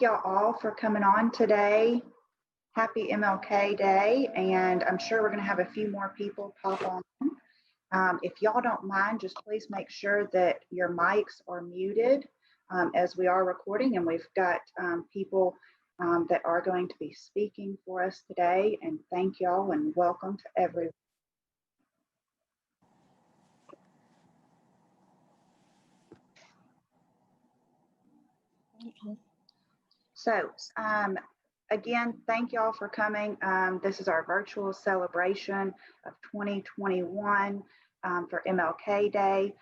y'all all for coming on today. Happy MLK Day, and I'm sure we're going to have a few more people pop on. If y'all don't mind, just please make sure that your mics are muted as we are recording, and we've got people that are going to be speaking for us today. And thank y'all and welcome to everyone. So, again, thank y'all for coming. This is our virtual celebration of 2021 for MLK Day.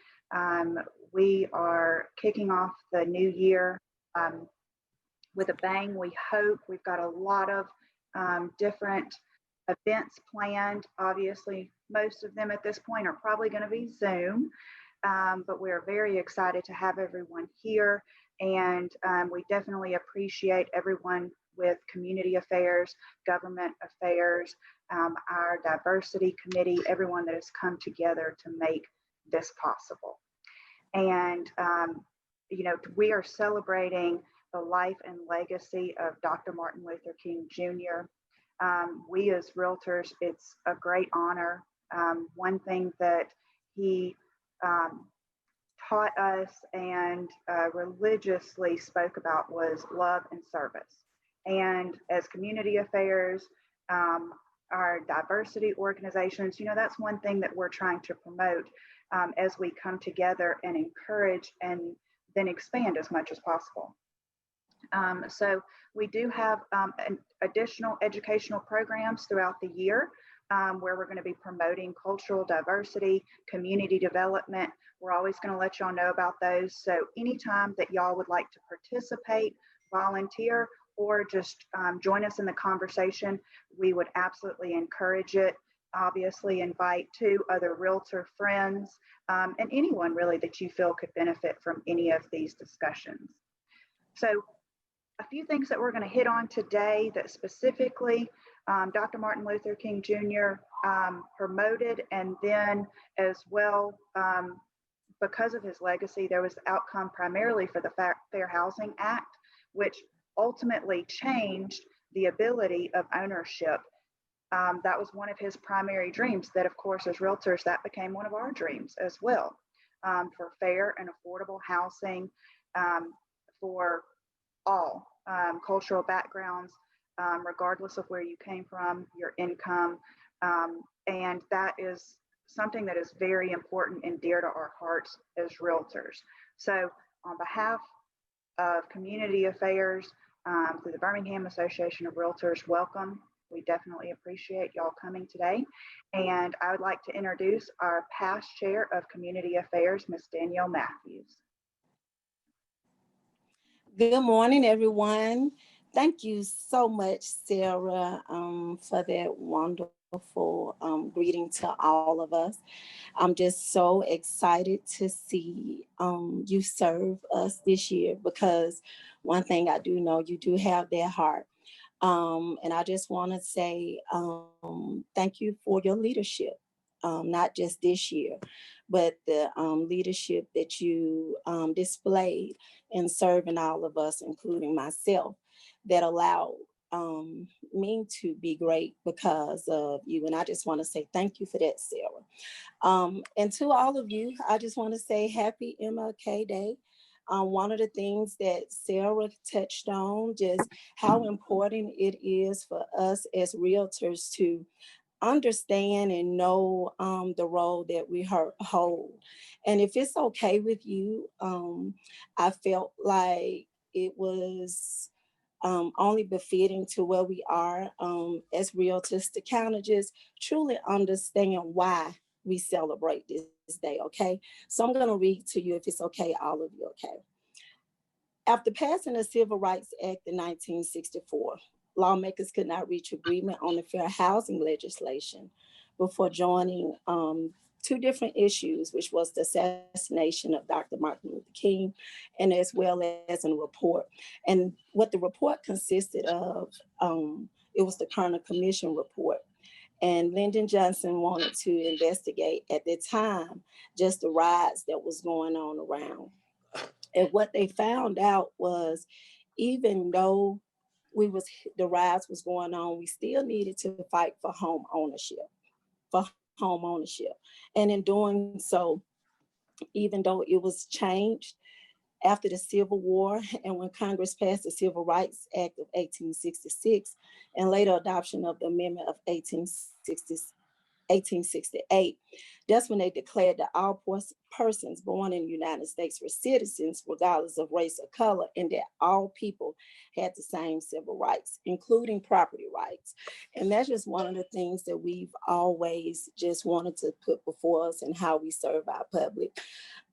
We are kicking off the new year with a bang. We hope we've got a lot of different events planned. Obviously, most of them at this point are probably going to be Zoom, but we're very excited to have everyone here. And we definitely appreciate everyone with community affairs, government affairs, our diversity committee, everyone that has come together to make this possible. And, we are celebrating the life and legacy of Dr. Martin Luther King Jr. We as realtors, it's a great honor. One thing that he taught us and religiously spoke about was love and service. And as community affairs, our diversity organizations, that's one thing that we're trying to promote as we come together and encourage and then expand as much as possible. So we do have additional educational programs throughout the year where we're going to be promoting cultural diversity, community development. We're always going to let y'all know about those. So anytime that y'all would like to participate, volunteer, or just join us in the conversation, we would absolutely encourage it. Obviously, invite 2 other realtor friends and anyone really that you feel could benefit from any of these discussions. So a few things that we're going to hit on today that specifically Dr. Martin Luther King Jr. Promoted, and then as well, because of his legacy, there was the outcome primarily for the Fair Housing Act, which ultimately changed the ability of ownership. That was one of his primary dreams that, of course, as realtors, that became one of our dreams as well, for fair and affordable housing for all cultural backgrounds, regardless of where you came from, your income. And that is something that is very important and dear to our hearts as realtors. So on behalf of Community Affairs, through the Birmingham Association of Realtors, welcome. We definitely appreciate y'all coming today. And I would like to introduce our past chair of Community Affairs, Ms. Danielle Matthews. Good morning, everyone. Thank you so much, Sarah, for that wonderful greeting to all of us. I'm just so excited to see you serve us this year, because one thing I do know, you do have that heart. And I just want to say thank you for your leadership, not just this year, but the leadership that you displayed in serving all of us, including myself, that allowed me to be great because of you. And I just want to say thank you for that, Sarah. And to all of you, I just want to say happy MLK Day. One of the things that Sarah touched on, just how important it is for us as realtors to understand and know the role that we hold. And if it's okay with you, I felt like it was only befitting to where we are as realtors to kind of just truly understand why we celebrate this day, okay? So I'm going to read to you, if it's okay, all of you, okay? After passing the Civil Rights Act in 1964, lawmakers could not reach agreement on the fair housing legislation before joining 2 different issues, which was the assassination of Dr. Martin Luther King, and as well as a report. And what the report consisted of, it was the Kerner Commission report. And Lyndon Johnson wanted to investigate at the time just the riots that was going on around. And what they found out was even though the riots was going on, we still needed to fight for home ownership, for home ownership. And in doing so, even though it was changed after the Civil War and when Congress passed the Civil Rights Act of 1866 and later adoption of the Amendment of 1868, that's when they declared that all persons born in the United States were citizens, regardless of race or color, and that all people had the same civil rights, including property rights. And that's just one of the things that we've always just wanted to put before us and how we serve our public.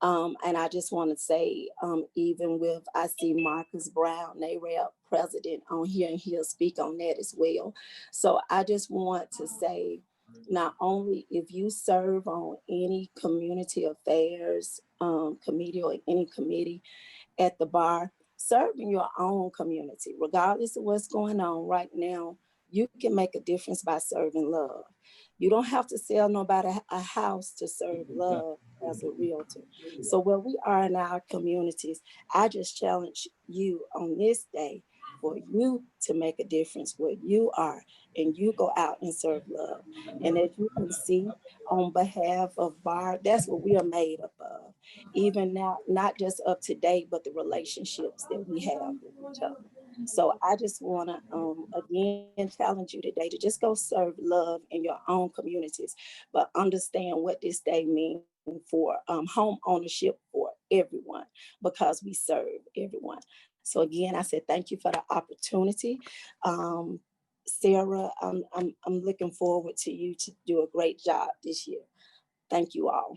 And I just want to say, even with, I see Marcus Brown, NAREP president on here, and he'll speak on that as well. So I just want to say, not only if you serve on any community affairs committee or any committee at the bar, serve in your own community, regardless of what's going on right now. You can make a difference by serving love. You don't have to sell nobody a house to serve love as a realtor. So where we are in our communities, I just challenge you on this day for you to make a difference where you are, and you go out and serve love. And as you can see, on behalf of BAR, that's what we are made up of. Even now, not just of today, but the relationships that we have with each other. So I just want to again challenge you today to just go serve love in your own communities, but understand what this day means for home ownership for everyone, because we serve everyone. So again, I said thank you for the opportunity. Sarah, I'm looking forward to you to do a great job this year. Thank you all.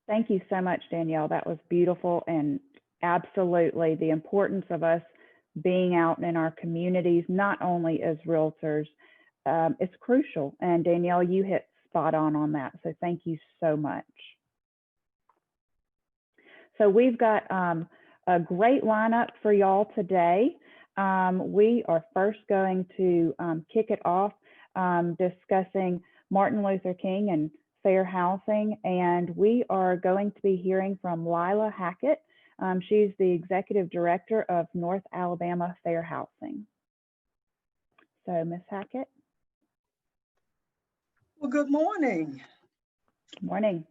Thank you so much, Danielle. That was beautiful, and absolutely the importance of us being out in our communities, not only as realtors, it's crucial. And Danielle, you hit spot on that. So thank you so much. So we've got a great lineup for y'all today. We are first going to kick it off discussing Martin Luther King and fair housing. And we are going to be hearing from Lila Hackett. She's the Executive Director of North Alabama Fair Housing. So Ms. Hackett. Well, good morning. Good morning.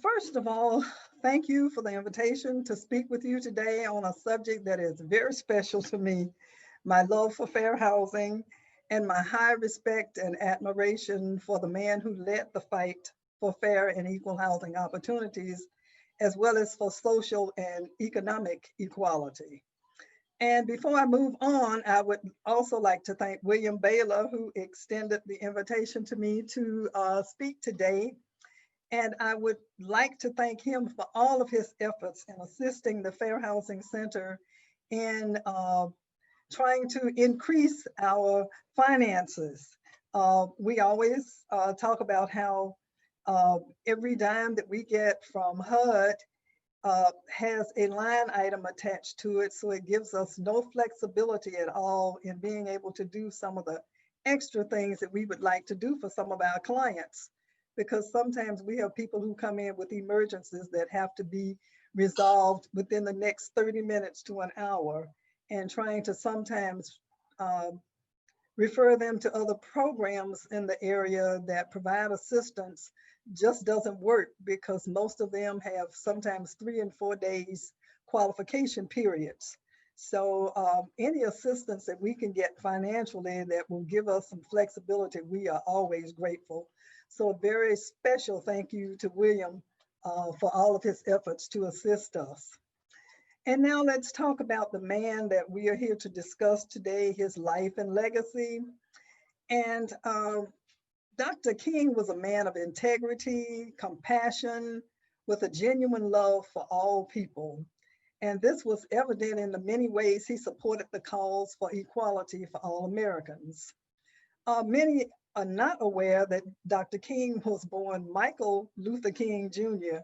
First of all, thank you for the invitation to speak with you today on a subject that is very special to me, my love for fair housing and my high respect and admiration for the man who led the fight for fair and equal housing opportunities, as well as for social and economic equality. And before I move on, I would also like to thank William Baylor, who extended the invitation to me to speak today. And I would like to thank him for all of his efforts in assisting the Fair Housing Center in trying to increase our finances. We always talk about how every dime that we get from HUD has a line item attached to it, so it gives us no flexibility at all in being able to do some of the extra things that we would like to do for some of our clients. Because sometimes we have people who come in with emergencies that have to be resolved within the next 30 minutes to an hour, and trying to sometimes refer them to other programs in the area that provide assistance just doesn't work, because most of them have sometimes 3 and 4 days qualification periods. So any assistance that we can get financially that will give us some flexibility, we are always grateful. So a very special thank you to William for all of his efforts to assist us. And now let's talk about the man that we are here to discuss today, his life and legacy. And Dr. King was a man of integrity, compassion, with a genuine love for all people. And this was evident in the many ways he supported the cause for equality for all Americans. Many are not aware that Dr. King was born Michael Luther King Jr.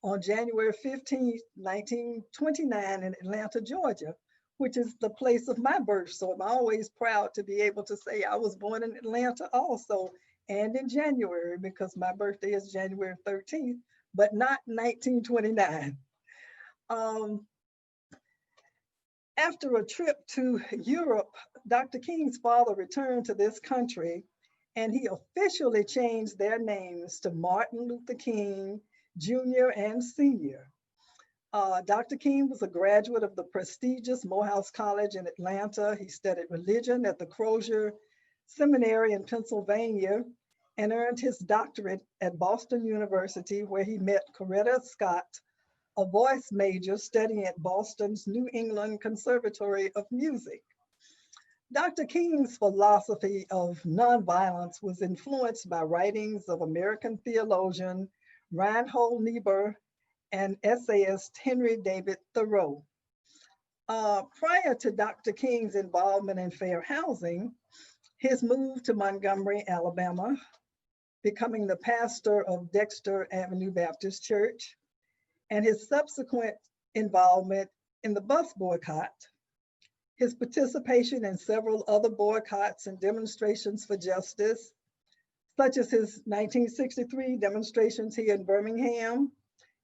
on January 15, 1929 in Atlanta, Georgia, which is the place of my birth. So I'm always proud to be able to say I was born in Atlanta also, and in January, because my birthday is January 13th, but not 1929. Um, After a trip to Europe, Dr. King's father returned to this country and he officially changed their names to Martin Luther King Jr. and Sr. Dr. King was a graduate of the prestigious Morehouse College in Atlanta. He studied religion at the Crozier Seminary in Pennsylvania and earned his doctorate at Boston University, where he met Coretta Scott, a voice major studying at Boston's New England Conservatory of Music. Dr. King's philosophy of nonviolence was influenced by writings of American theologian Reinhold Niebuhr and essayist Henry David Thoreau. Prior to Dr. King's involvement in fair housing, his move to Montgomery, Alabama, becoming the pastor of Dexter Avenue Baptist Church, and his subsequent involvement in the bus boycott, his participation in several other boycotts and demonstrations for justice, such as his 1963 demonstrations here in Birmingham,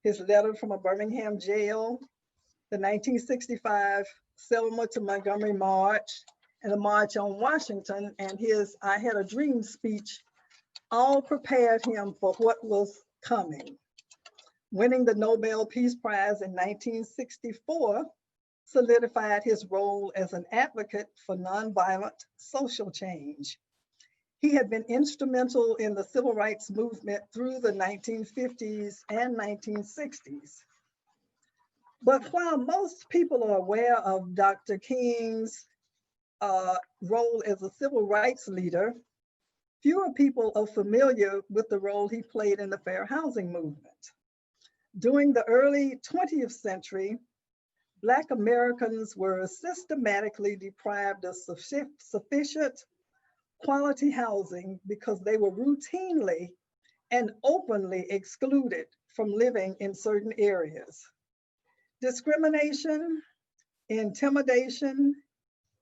his letter from a Birmingham jail, the 1965 Selma to Montgomery March, and the March on Washington, and his I Had a Dream speech, all prepared him for what was coming. Winning the Nobel Peace Prize in 1964 solidified his role as an advocate for nonviolent social change. He had been instrumental in the civil rights movement through the 1950s and 1960s. But while most people are aware of Dr. King's role as a civil rights leader, fewer people are familiar with the role he played in the fair housing movement. During the early 20th century, Black Americans were systematically deprived of sufficient quality housing because they were routinely and openly excluded from living in certain areas. Discrimination, intimidation,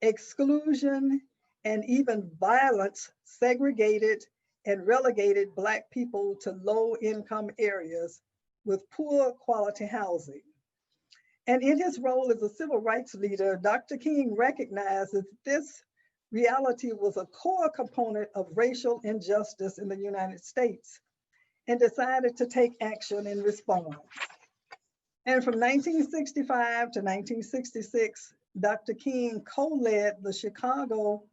exclusion, and even violence segregated and relegated Black people to low-income areas with poor quality housing. And in his role as a civil rights leader, Dr. King recognized that this reality was a core component of racial injustice in the United States and decided to take action in response. And from 1965 to 1966, Dr. King co-led the Chicago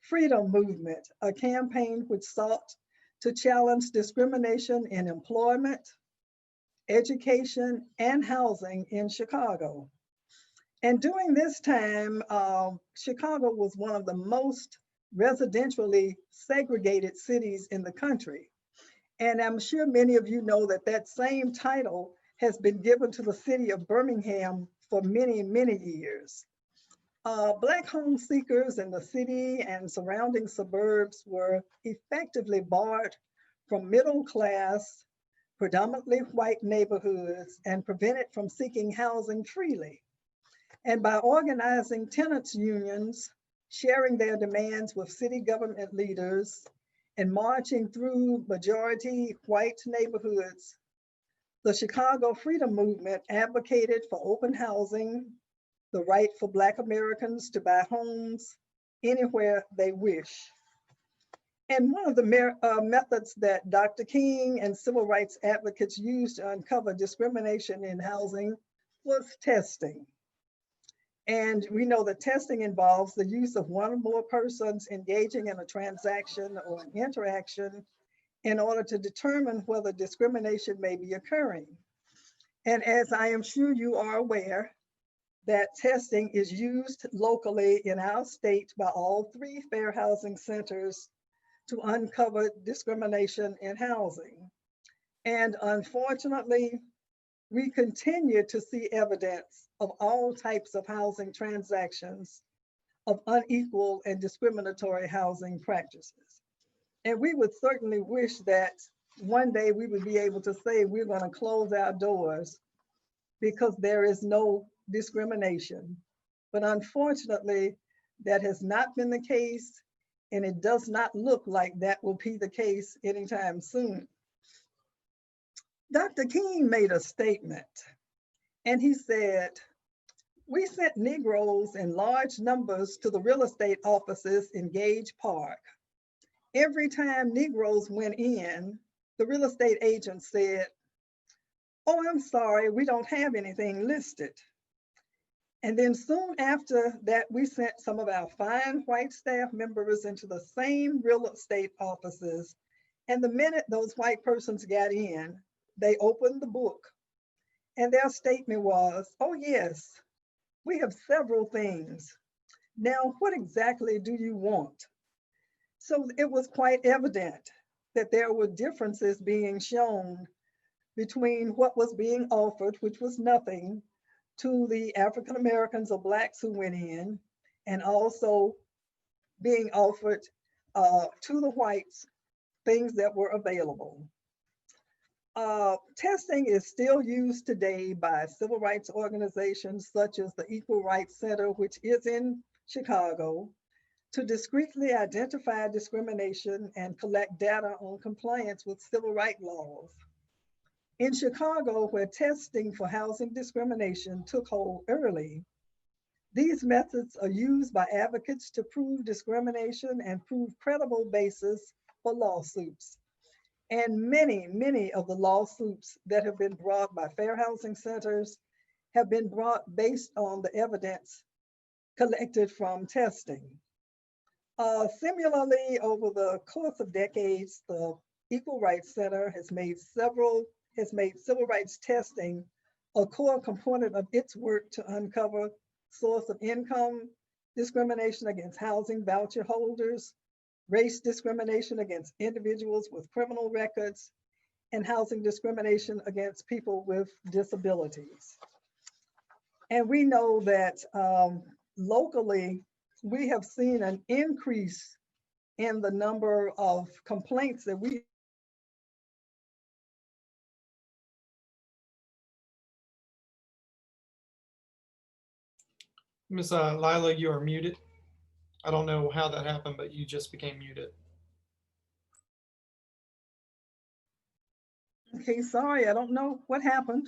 Freedom Movement, a campaign which sought to challenge discrimination in employment, education, and housing in Chicago. And during this time, Chicago was one of the most residentially segregated cities in the country. And I'm sure many of you know that that same title has been given to the city of Birmingham for many, many years. Black home seekers in the city and surrounding suburbs were effectively barred from middle class, predominantly white neighborhoods and prevented from seeking housing freely. And by organizing tenants unions, sharing their demands with city government leaders, and marching through majority white neighborhoods, the Chicago Freedom Movement advocated for open housing, the right for Black Americans to buy homes anywhere they wish. And one of the methods that Dr. King and civil rights advocates used to uncover discrimination in housing was testing. And we know that testing involves the use of one or more persons engaging in a transaction or an interaction in order to determine whether discrimination may be occurring. And as I am sure you are aware, that testing is used locally in our state by all 3 fair housing centers to uncover discrimination in housing. And unfortunately, we continue to see evidence of all types of housing transactions of unequal and discriminatory housing practices. And we would certainly wish that one day we would be able to say we're going to close our doors because there is no discrimination. But unfortunately, that has not been the case, and it does not look like that will be the case anytime soon. Dr. King made a statement, And he said, we sent Negroes in large numbers to the real estate offices in Gage Park. Every time Negroes went in, the real estate agent said, oh, I'm sorry, we don't have anything listed. And then soon after that, we sent some of our fine white staff members into the same real estate offices. And the minute those white persons got in, they opened the book. And their statement was, oh, yes, we have several things. Now, what exactly do you want? So it was quite evident that there were differences being shown between what was being offered, which was nothing, to the African Americans or Blacks who went in, and also being offered to the whites things that were available. Testing is still used today by civil rights organizations such as the Equal Rights Center, which is in Chicago, to discreetly identify discrimination and collect data on compliance with civil rights laws. In Chicago, where testing for housing discrimination took hold early, these methods are used by advocates to prove discrimination and prove credible basis for lawsuits. And many of the lawsuits that have been brought by fair housing centers have been brought based on the evidence collected from testing. Similarly, over the course of decades, the Equal Rights Center has made civil rights testing a core component of its work to uncover source of income discrimination against housing voucher holders, race discrimination against individuals with criminal records, and housing discrimination against people with disabilities. And we know that locally, we have seen an increase in the number of complaints that we Ms. Lila, you are muted. I don't know how that happened, but you just became muted. Okay, sorry, I don't know what happened.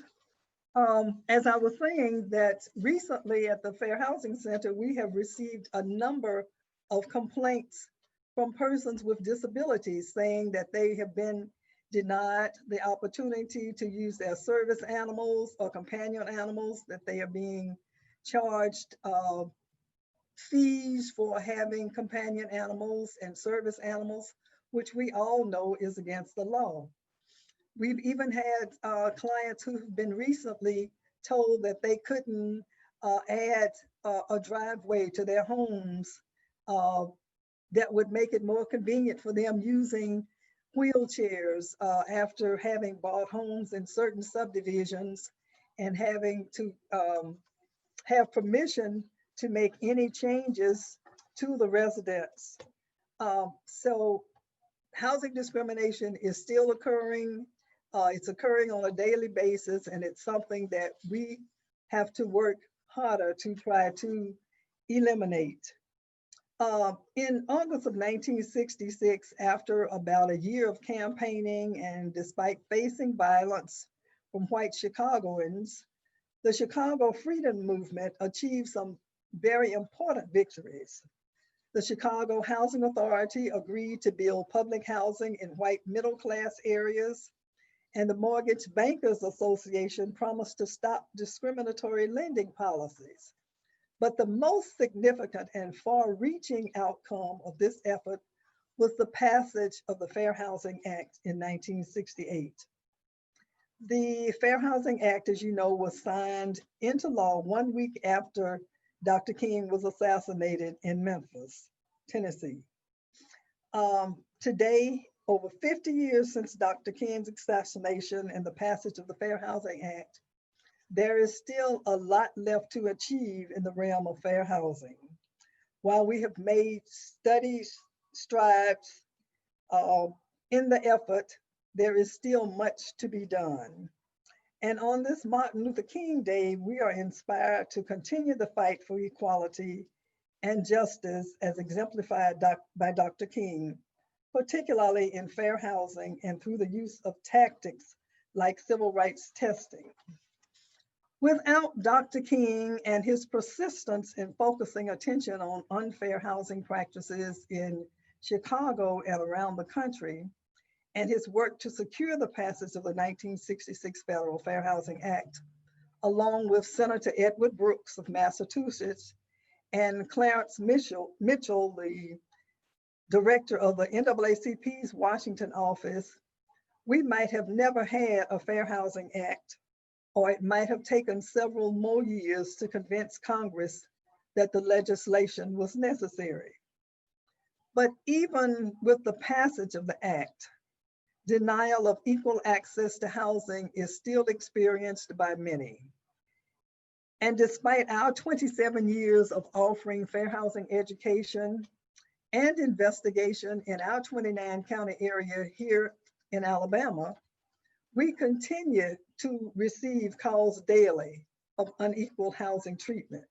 As I was saying, that recently at the Fair Housing Center, we have received a number of complaints from persons with disabilities saying that they have been denied the opportunity to use their service animals or companion animals, that they are being charged fees for having companion animals and service animals, which we all know is against the law. We've even had clients who've been recently told that they couldn't add a driveway to their homes that would make it more convenient for them using wheelchairs after having bought homes in certain subdivisions and having to have permission to make any changes to the residents. So housing discrimination is still occurring. It's occurring on a daily basis, and it's something that we have to work harder to try to eliminate. In August of 1966, after about a year of campaigning and despite facing violence from white Chicagoans, the Chicago Freedom Movement achieved some very important victories. The Chicago Housing Authority agreed to build public housing in white middle-class areas, and the Mortgage Bankers Association promised to stop discriminatory lending policies. But the most significant and far-reaching outcome of this effort was the passage of the Fair Housing Act in 1968. The Fair Housing Act, as you know, was signed into law 1 week after Dr. King was assassinated in Memphis, Tennessee. Today, over 50 years since Dr. King's assassination and the passage of the Fair Housing Act, there is still a lot left to achieve in the realm of fair housing. While we have made strides in the effort, there is still much to be done. And on this Martin Luther King Day, we are inspired to continue the fight for equality and justice as exemplified by Dr. King, particularly in fair housing and through the use of tactics like civil rights testing. Without Dr. King and his persistence in focusing attention on unfair housing practices in Chicago and around the country, and his work to secure the passage of the 1966 Federal Fair Housing Act, along with Senator Edward Brooks of Massachusetts and Clarence Mitchell, the director of the NAACP's Washington office, we might have never had a Fair Housing Act, or it might have taken several more years to convince Congress that the legislation was necessary. But even with the passage of the act, denial of equal access to housing is still experienced by many. And despite our 27 years of offering fair housing education and investigation in our 29 county area here in Alabama, we continue to receive calls daily of unequal housing treatment.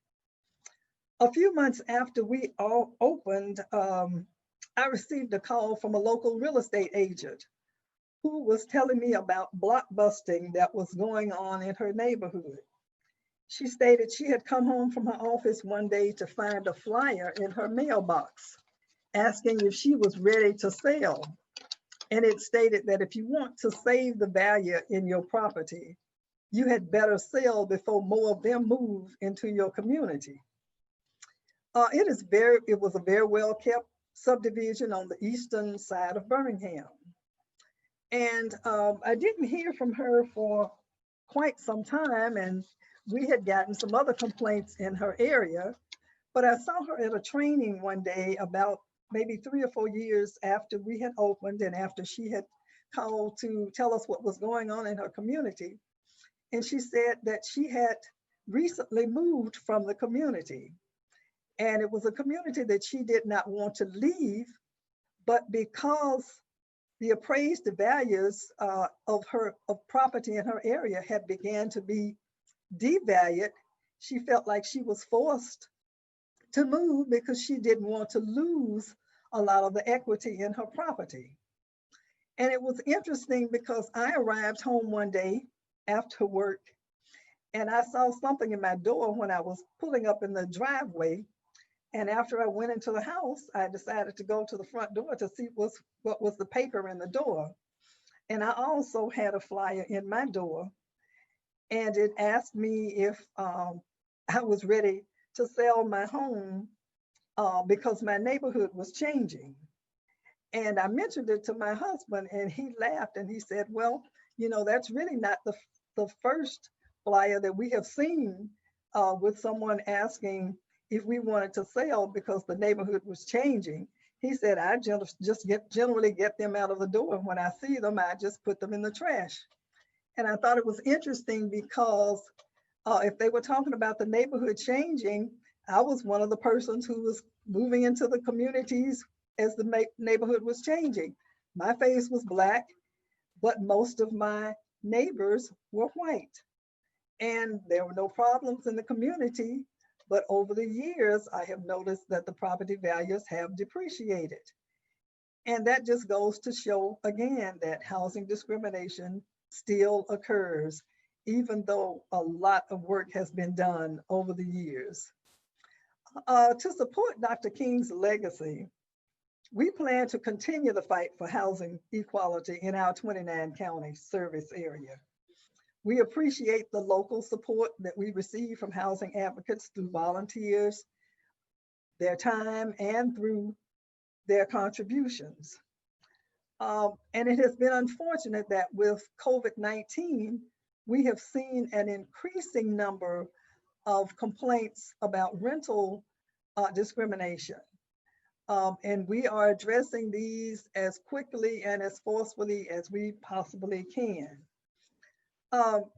A few months after we all opened, I received a call from a local real estate agent who was telling me about block busting that was going on in her neighborhood. She stated she had come home from her office one day to find a flyer in her mailbox asking if she was ready to sell. And it stated that if you want to save the value in your property, you had better sell before more of them move into your community. It was a very well kept subdivision on the eastern side of Birmingham. And I didn't hear from her for quite some time, and we had gotten some other complaints in her area, but I saw her at a training one day about maybe 3 or 4 years after we had opened and after she had called to tell us what was going on in her community. And she said that she had recently moved from the community. And it was a community that she did not want to leave, but because the appraised values of property in her area had began to be devalued, she felt like she was forced to move because she didn't want to lose a lot of the equity in her property. And it was interesting because I arrived home one day after work and I saw something in my door when I was pulling up in the driveway. And after I went into the house, I decided to go to the front door to see what was the paper in the door. And I also had a flyer in my door, and it asked me if I was ready to sell my home because my neighborhood was changing. And I mentioned it to my husband and he laughed and he said, well, you know, that's really not the first flyer that we have seen with someone asking if we wanted to sell because the neighborhood was changing. He said, I just generally get them out of the door. When I see them, I just put them in the trash. And I thought it was interesting because if they were talking about the neighborhood changing, I was one of the persons who was moving into the communities as the neighborhood was changing. My face was Black, but most of my neighbors were white. And there were no problems in the community. But over the years, I have noticed that the property values have depreciated. And that just goes to show again that housing discrimination still occurs, even though a lot of work has been done over the years. To support Dr. King's legacy, we plan to continue the fight for housing equality in our 29 county service area. We appreciate the local support that we receive from housing advocates through volunteers, their time, and through their contributions. And it has been unfortunate that with COVID-19, we have seen an increasing number of complaints about rental discrimination. And we are addressing these as quickly and as forcefully as we possibly can. On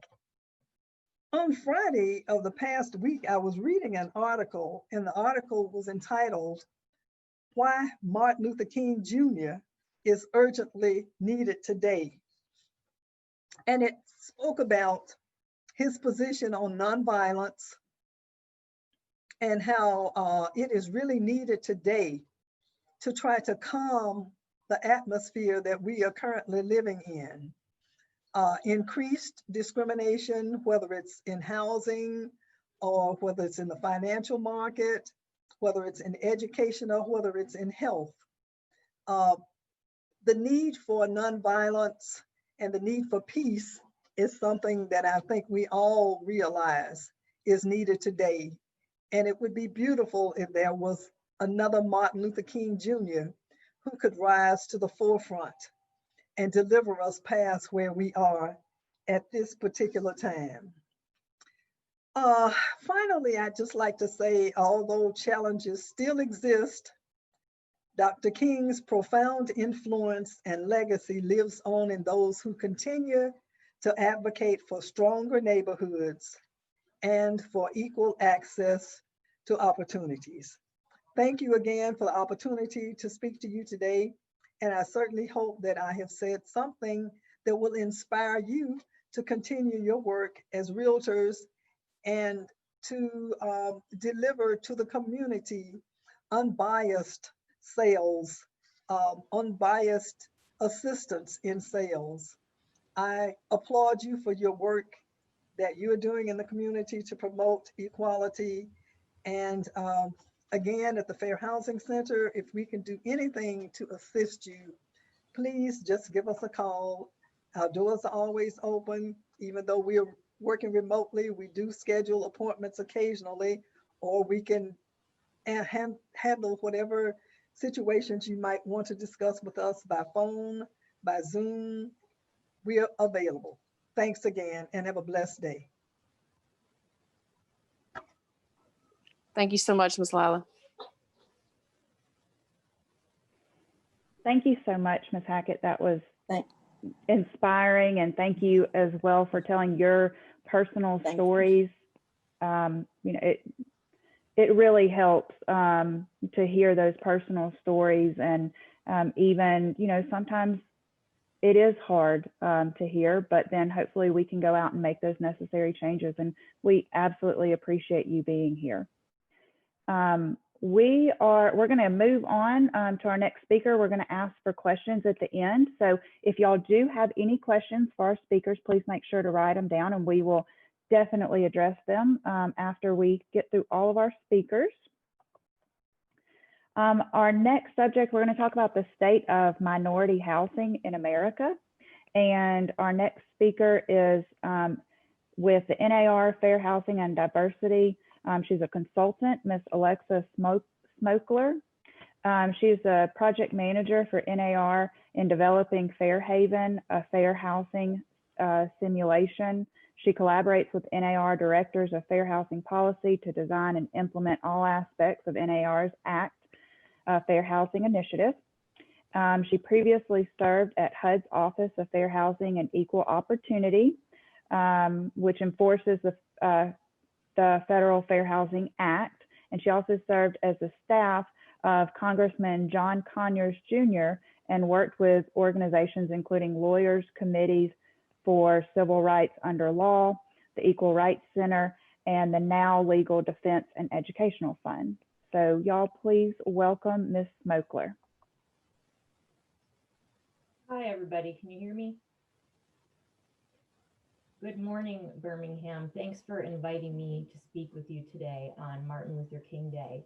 Friday of the past week, I was reading an article, and the article was entitled, "Why Martin Luther King Jr. is Urgently Needed Today." And it spoke about his position on nonviolence and how it is really needed today to try to calm the atmosphere that we are currently living in. increased discrimination, whether it's in housing or whether it's in the financial market, whether it's in education or whether it's in health. The need for nonviolence and the need for peace is something that I think we all realize is needed today. And it would be beautiful if there was another Martin Luther King Jr. who could rise to the forefront and deliver us past where we are at this particular time. Finally, I'd just like to say, although challenges still exist, Dr. King's profound influence and legacy lives on in those who continue to advocate for stronger neighborhoods and for equal access to opportunities. Thank you again for the opportunity to speak to you today. And I certainly hope that I have said something that will inspire you to continue your work as realtors and to deliver to the community unbiased sales, unbiased assistance in sales. I applaud you for your work that you're doing in the community to promote equality. And again, at the Fair Housing Center, if we can do anything to assist you, please just give us a call. Our doors are always open. Even though we're working remotely, we do schedule appointments occasionally, or we can handle whatever situations you might want to discuss with us by phone, by Zoom. We are available. Thanks again and have a blessed day. Thank you so much, Ms. Lila. Thank you so much, Ms. Hackett. That was Thank- inspiring, and thank you as well for telling your personal Thank you. stories. You know, it really helps to hear those personal stories, and even, you know, sometimes it is hard to hear, but then hopefully we can go out and make those necessary changes, and we absolutely appreciate you being here. We're going to move on to our next speaker. We're going to ask for questions at the end. So if y'all do have any questions for our speakers, please make sure to write them down, and we will definitely address them after we get through all of our speakers. Our next subject, we're going to talk about the state of minority housing in America. And our next speaker is with the NAR Fair Housing and Diversity. She's a consultant, Ms. Alexa Smokler. She's a project manager for NAR in developing Fairhaven, a fair housing simulation. She collaborates with NAR directors of fair housing policy to design and implement all aspects of NAR's ACT, Fair Housing Initiative. She previously served at HUD's Office of Fair Housing and Equal Opportunity, which enforces the Federal Fair Housing Act. And she also served as the staff of Congressman John Conyers Jr. and worked with organizations including Lawyers Committees for Civil Rights Under Law, the Equal Rights Center, and the Now Legal Defense and Educational Fund. So y'all please welcome Ms. Smokler. Hi, everybody. Can you hear me? Good morning, Birmingham. Thanks for inviting me to speak with you today on Martin Luther King Day.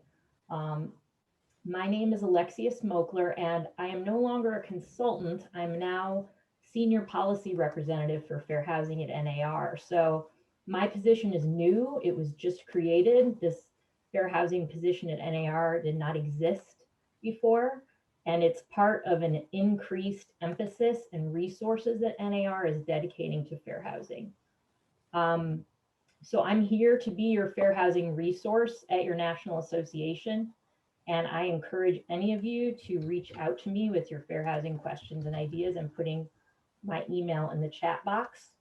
My name is Alexia Smokler, and I am no longer a consultant. I'm now Senior Policy Representative for Fair Housing at NAR. So my position is new. It was just created. This fair housing position at NAR did not exist before, and it's part of an increased emphasis and resources that NAR is dedicating to fair housing. So I'm here to be your fair housing resource at your national association, and I encourage any of you to reach out to me with your fair housing questions and ideas. I'm putting my email in the chat box.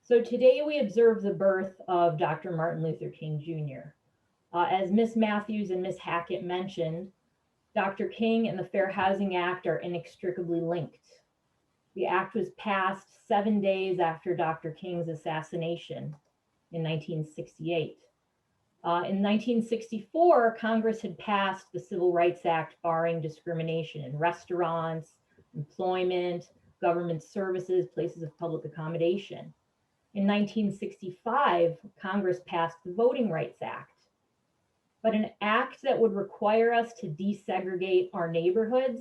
So today we observe the birth of Dr. Martin Luther King Jr. As Ms. Matthews and Ms. Hackett mentioned, Dr. King and the Fair Housing Act are inextricably linked. The act was passed 7 days after Dr. King's assassination in 1968. In 1964, Congress had passed the Civil Rights Act barring discrimination in restaurants, employment, government services, places of public accommodation. In 1965, Congress passed the Voting Rights Act, but an act that would require us to desegregate our neighborhoods,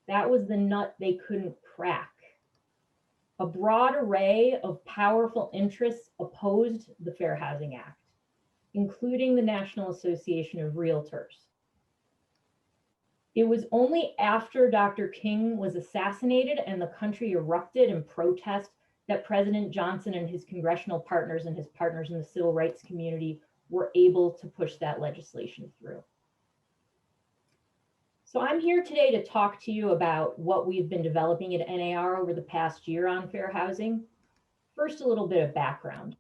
that was the nut they couldn't crack. A broad array of powerful interests opposed the Fair Housing Act, including the National Association of Realtors. It was only after Dr. King was assassinated and the country erupted in protest that President Johnson and his congressional partners and his partners in the civil rights community were able to push that legislation through. So I'm here today to talk to you about what we've been developing at NAR over the past year on fair housing. First, a little bit of background.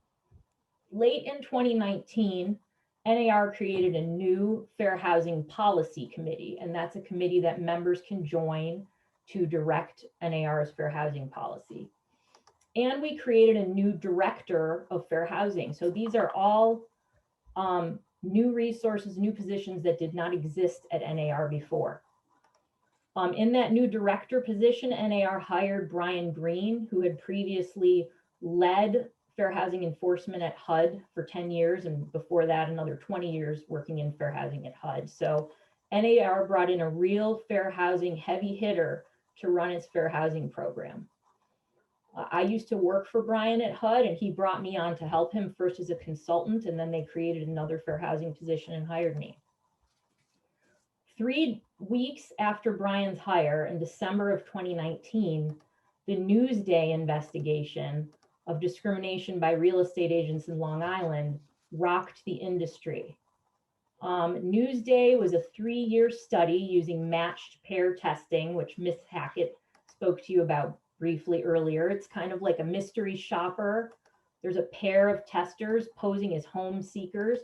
Late in 2019, NAR created a new Fair Housing Policy Committee, and that's a committee that members can join to direct NAR's fair housing policy. And we created a new director of fair housing. So these are all new resources, new positions that did not exist at NAR before. In that new director position, NAR hired Brian Green, who had previously led fair housing enforcement at HUD for 10 years, and before that, another 20 years working in fair housing at HUD. So NAR brought in a real fair housing heavy hitter to run its fair housing program. I used to work for Brian at HUD, and he brought me on to help him first as a consultant, and then they created another fair housing position and hired me. 3 weeks after Brian's hire in December of 2019, the Newsday investigation of discrimination by real estate agents in Long Island rocked the industry. Newsday was a 3-year study using matched pair testing, which Ms. Hackett spoke to you about briefly earlier. It's kind of like a mystery shopper. There's a pair of testers posing as home seekers.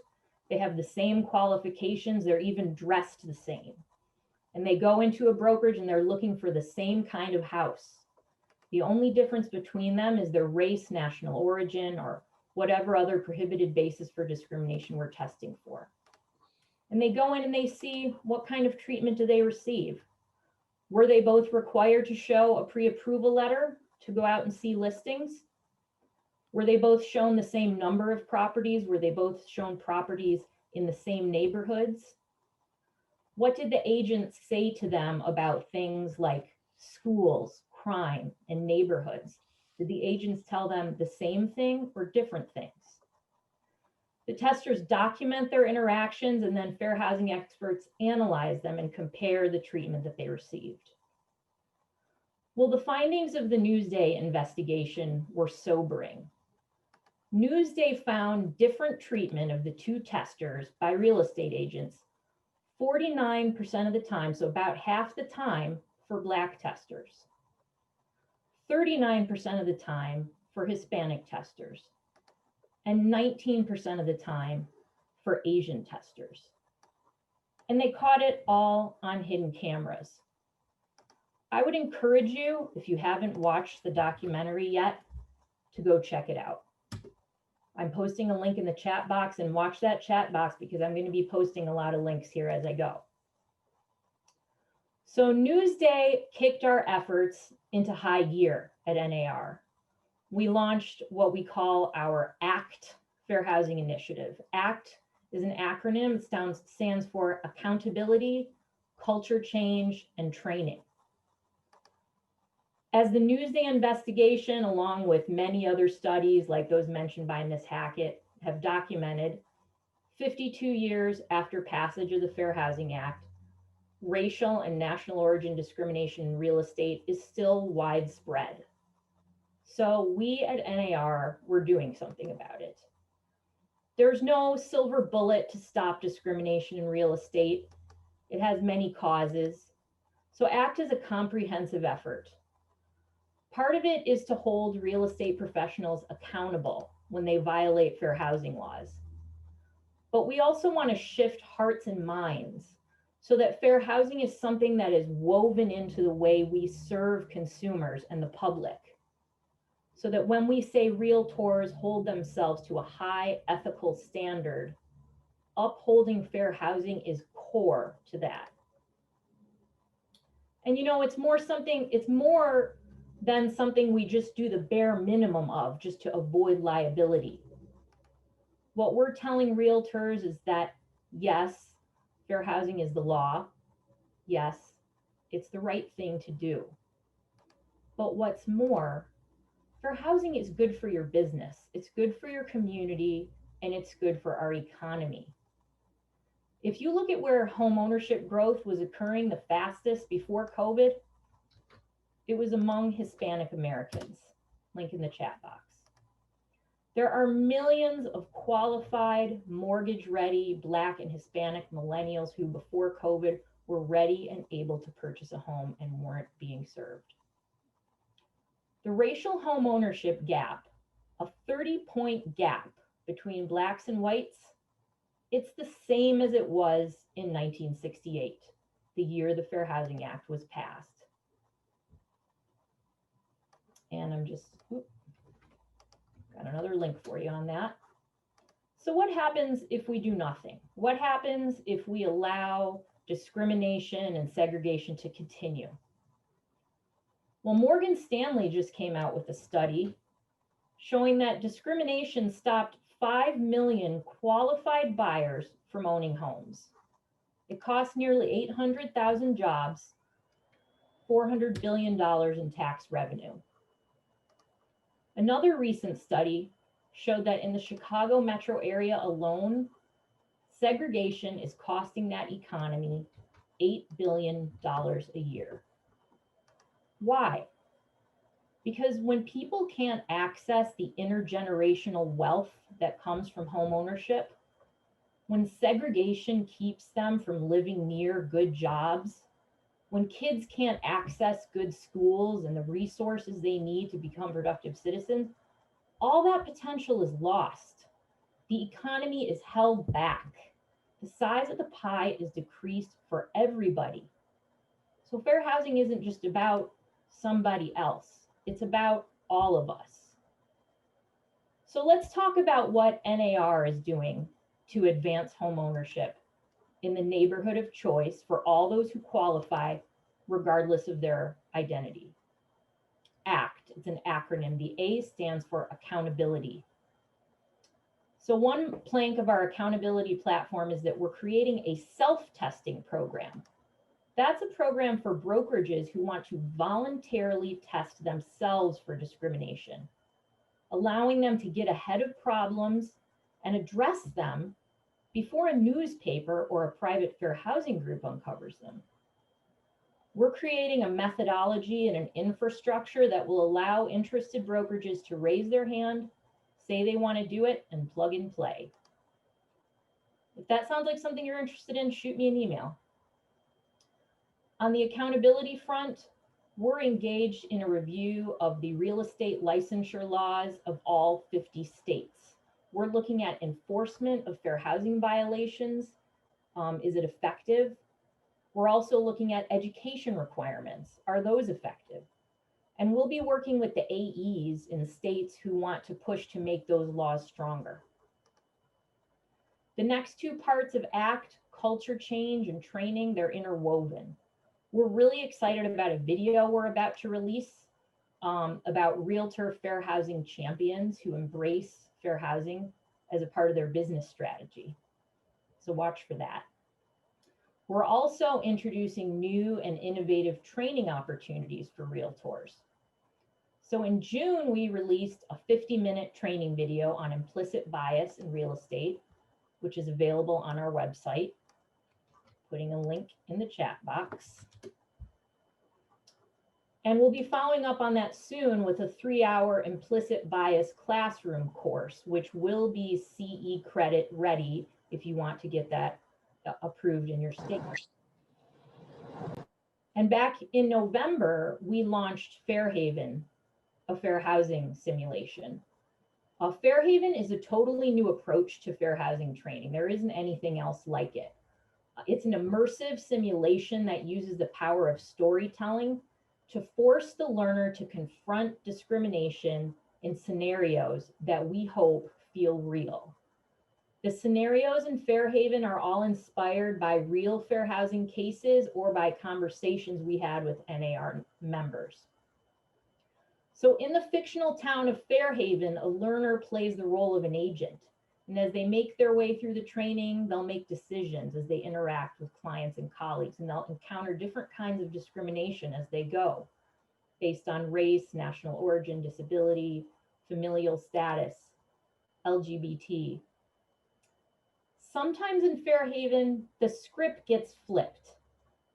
They have the same qualifications. They're even dressed the same. And they go into a brokerage and they're looking for the same kind of house. The only difference between them is their race, national origin, or whatever other prohibited basis for discrimination we're testing for. And they go in and they see what kind of treatment do they receive. Were they both required to show a pre-approval letter to go out and see listings? Were they both shown the same number of properties? Were they both shown properties in the same neighborhoods? What did the agents say to them about things like schools, crime, and neighborhoods? Did the agents tell them the same thing or different things? The testers document their interactions, and then fair housing experts analyze them and compare the treatment that they received. Well, the findings of the Newsday investigation were sobering. Newsday found different treatment of the 2 testers by real estate agents 49% of the time, so about half the time, for Black testers, 39% of the time for Hispanic testers, and 19% of the time for Asian testers. And they caught it all on hidden cameras. I would encourage you, if you haven't watched the documentary yet, to go check it out. I'm posting a link in the chat box, and watch that chat box because I'm going to be posting a lot of links here as I go. So Newsday kicked our efforts into high gear at NAR. We launched what we call our ACT Fair Housing Initiative. ACT is an acronym. It stands for Accountability, Culture Change, and Training. As the Newsday investigation, along with many other studies like those mentioned by Ms. Hackett, have documented, 52 years after passage of the Fair Housing Act, racial and national origin discrimination in real estate is still widespread. So we at NAR, we're doing something about it. There's no silver bullet to stop discrimination in real estate. It has many causes. So ACT is a comprehensive effort. Part of it is to hold real estate professionals accountable when they violate fair housing laws. But we also want to shift hearts and minds so that fair housing is something that is woven into the way we serve consumers and the public. So that when we say realtors hold themselves to a high ethical standard, upholding fair housing is core to that. And you know, it's more than something we just do the bare minimum of just to avoid liability. What we're telling realtors is that, yes, fair housing is the law. Yes, it's the right thing to do. But what's more, fair housing is good for your business, it's good for your community, and it's good for our economy. If you look at where home ownership growth was occurring the fastest before COVID, it was among Hispanic Americans. Link in the chat box. There are millions of qualified, mortgage-ready Black and Hispanic millennials who before COVID were ready and able to purchase a home and weren't being served. The racial home ownership gap, a 30-point gap between Blacks and whites, it's the same as it was in 1968, the year the Fair Housing Act was passed. And I'm just, got another link for you on that. So what happens if we do nothing? What happens if we allow discrimination and segregation to continue? Well, Morgan Stanley just came out with a study showing that discrimination stopped 5 million qualified buyers from owning homes. It cost nearly 800,000 jobs, $400 billion in tax revenue. Another recent study showed that in the Chicago metro area alone, segregation is costing that economy $8 billion a year. Why? Because when people can't access the intergenerational wealth that comes from home ownership, when segregation keeps them from living near good jobs, when kids can't access good schools and the resources they need to become productive citizens, all that potential is lost. The economy is held back. The size of the pie is decreased for everybody. So fair housing isn't just about somebody else. It's about all of us. So let's talk about what NAR is doing to advance home ownership in the neighborhood of choice for all those who qualify, regardless of their identity. ACT, it's an acronym. The A stands for accountability. So one plank of our accountability platform is that we're creating a self-testing program. That's a program for brokerages who want to voluntarily test themselves for discrimination, allowing them to get ahead of problems and address them before a newspaper or a private fair housing group uncovers them. We're creating a methodology and an infrastructure that will allow interested brokerages to raise their hand, say they want to do it, and plug and play. If that sounds like something you're interested in, shoot me an email. On the accountability front, we're engaged in a review of the real estate licensure laws of all 50 states. We're looking at enforcement of fair housing violations. Is it effective? We're also looking at education requirements. Are those effective? And we'll be working with the AEs in states who want to push to make those laws stronger. The next two parts of ACT, culture change and training, they're interwoven. We're really excited about a video we're about to release about realtor fair housing champions who embrace fair housing as a part of their business strategy. So watch for that. We're also introducing new and innovative training opportunities for realtors. So in June, we released a 50-minute training video on implicit bias in real estate, which is available on our website. Putting a link in the chat box. And we'll be following up on that soon with a 3-hour implicit bias classroom course, which will be CE credit ready if you want to get that approved in your state. And back in November, we launched Fairhaven, a fair housing simulation. Fairhaven is a totally new approach to fair housing training. There isn't anything else like it. It's an immersive simulation that uses the power of storytelling to force the learner to confront discrimination in scenarios that we hope feel real. The scenarios in Fairhaven are all inspired by real fair housing cases or by conversations we had with NAR members. So in the fictional town of Fairhaven, a learner plays the role of an agent. And as they make their way through the training, they'll make decisions as they interact with clients and colleagues, and they'll encounter different kinds of discrimination as they go, based on race, national origin, disability, familial status, LGBT. Sometimes in Fairhaven, the script gets flipped.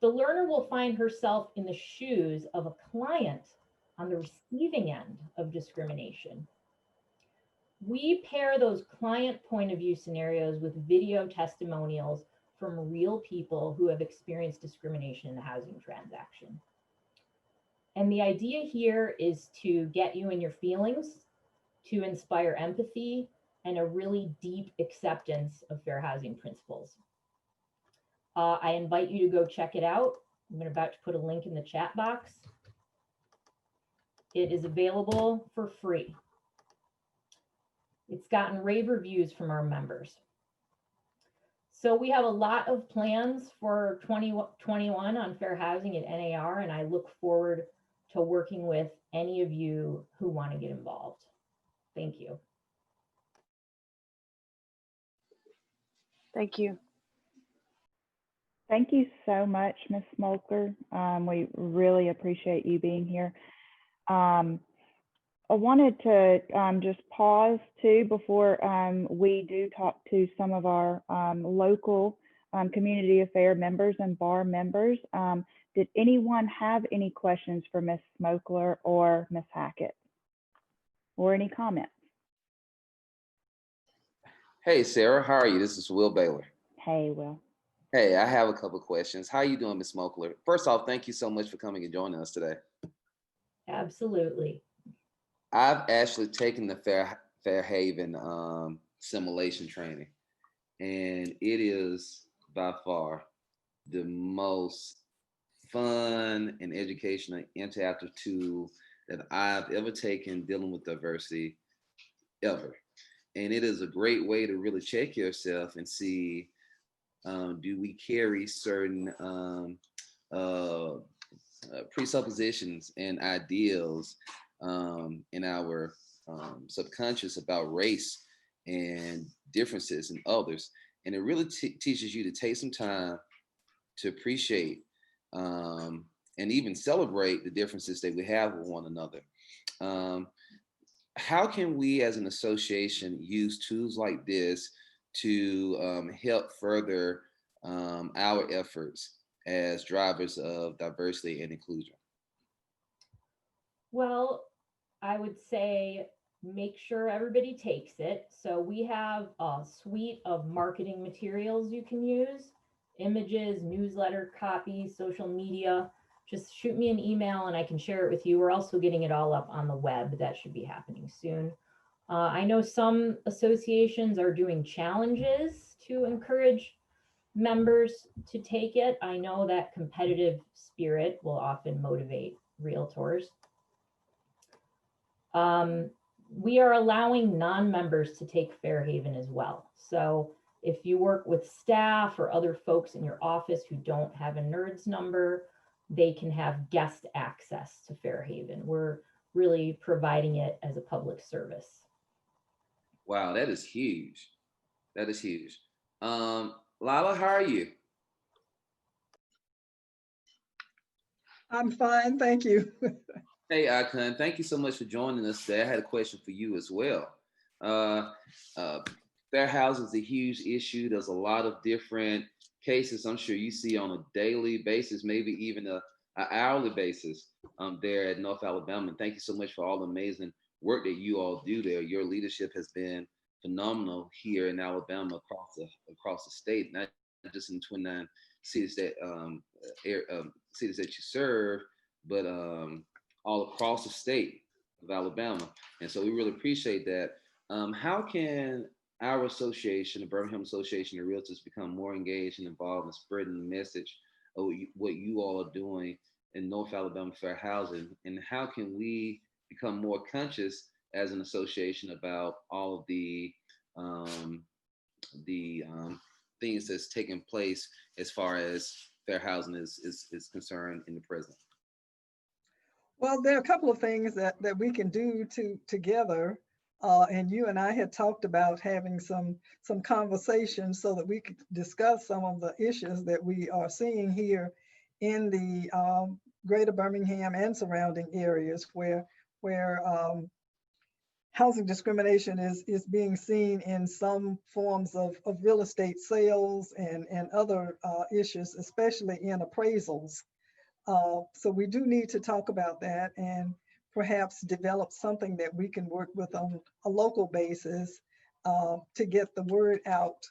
The learner will find herself in the shoes of a client on the receiving end of discrimination. We pair those client point of view scenarios with video testimonials from real people who have experienced discrimination in the housing transaction. And the idea here is to get you in your feelings, to inspire empathy, and a really deep acceptance of fair housing principles. I invite you to go check it out. I'm about to put a link in the chat box. It is available for free. It's gotten rave reviews from our members. So we have a lot of plans for 2021 on fair housing at NAR, and I look forward to working with any of you who want to get involved. Thank you. Thank you. Thank you so much, Ms. Smolker. We really appreciate you being here. I wanted to just pause too before we do talk to some of our local community affair members and bar members. Did anyone have any questions for Ms. Smokler or Ms. Hackett, or any comments? Hey, Sarah, how are you? This is Will Baylor. Hey, Will. Hey, I have a couple of questions. How are you doing, Ms. Smokler? First off, thank you so much for coming and joining us today. Absolutely. I've actually taken the Fairhaven simulation training, and it is by far the most fun and educational interactive tool that I've ever taken dealing with diversity ever. And it is a great way to really check yourself and see, do we carry certain presuppositions and ideals in our subconscious about race and differences in others. And it really teaches you to take some time to appreciate and even celebrate the differences that we have with one another. How can we as an association use tools like this to help further our efforts as drivers of diversity and inclusion? Well, I would say make sure everybody takes it. So we have a suite of marketing materials you can use: images, newsletter copy, social media. Just shoot me an email and I can share it with you. We're also getting it all up on the web. That should be happening soon. I know some associations are doing challenges to encourage members to take it. I know that competitive spirit will often motivate realtors. We are allowing non-members to take Fairhaven as well. So if you work with staff or other folks in your office who don't have a NERDS number, they can have guest access to Fairhaven. We're really providing it as a public service. Wow, that is huge. That is huge. Lala, how are you? I'm fine, thank you. Hey, Akon, thank you so much for joining us today. I had a question for you as well. Fair housing is a huge issue. There's a lot of different cases I'm sure you see on a daily basis, maybe even an hourly basis there at North Alabama. And thank you so much for all the amazing work that you all do there. Your leadership has been phenomenal here in Alabama across the state, not just in 29 cities that cities that you serve, but all across the state of Alabama. And so we really appreciate that. How can our association, the Birmingham Association of Realtors, become more engaged and involved in spreading the message of what you all are doing in North Alabama fair housing? And how can we become more conscious as an association about all of the things that's taking place as far as fair housing is concerned in the present? Well, there are a couple of things that we can do together. And you and I had talked about having some conversations so that we could discuss some of the issues that we are seeing here in the greater Birmingham and surrounding areas where housing discrimination is being seen in some forms of real estate sales and other issues, especially in appraisals. So we do need to talk about that and perhaps develop something that we can work with on a local basis to get the word out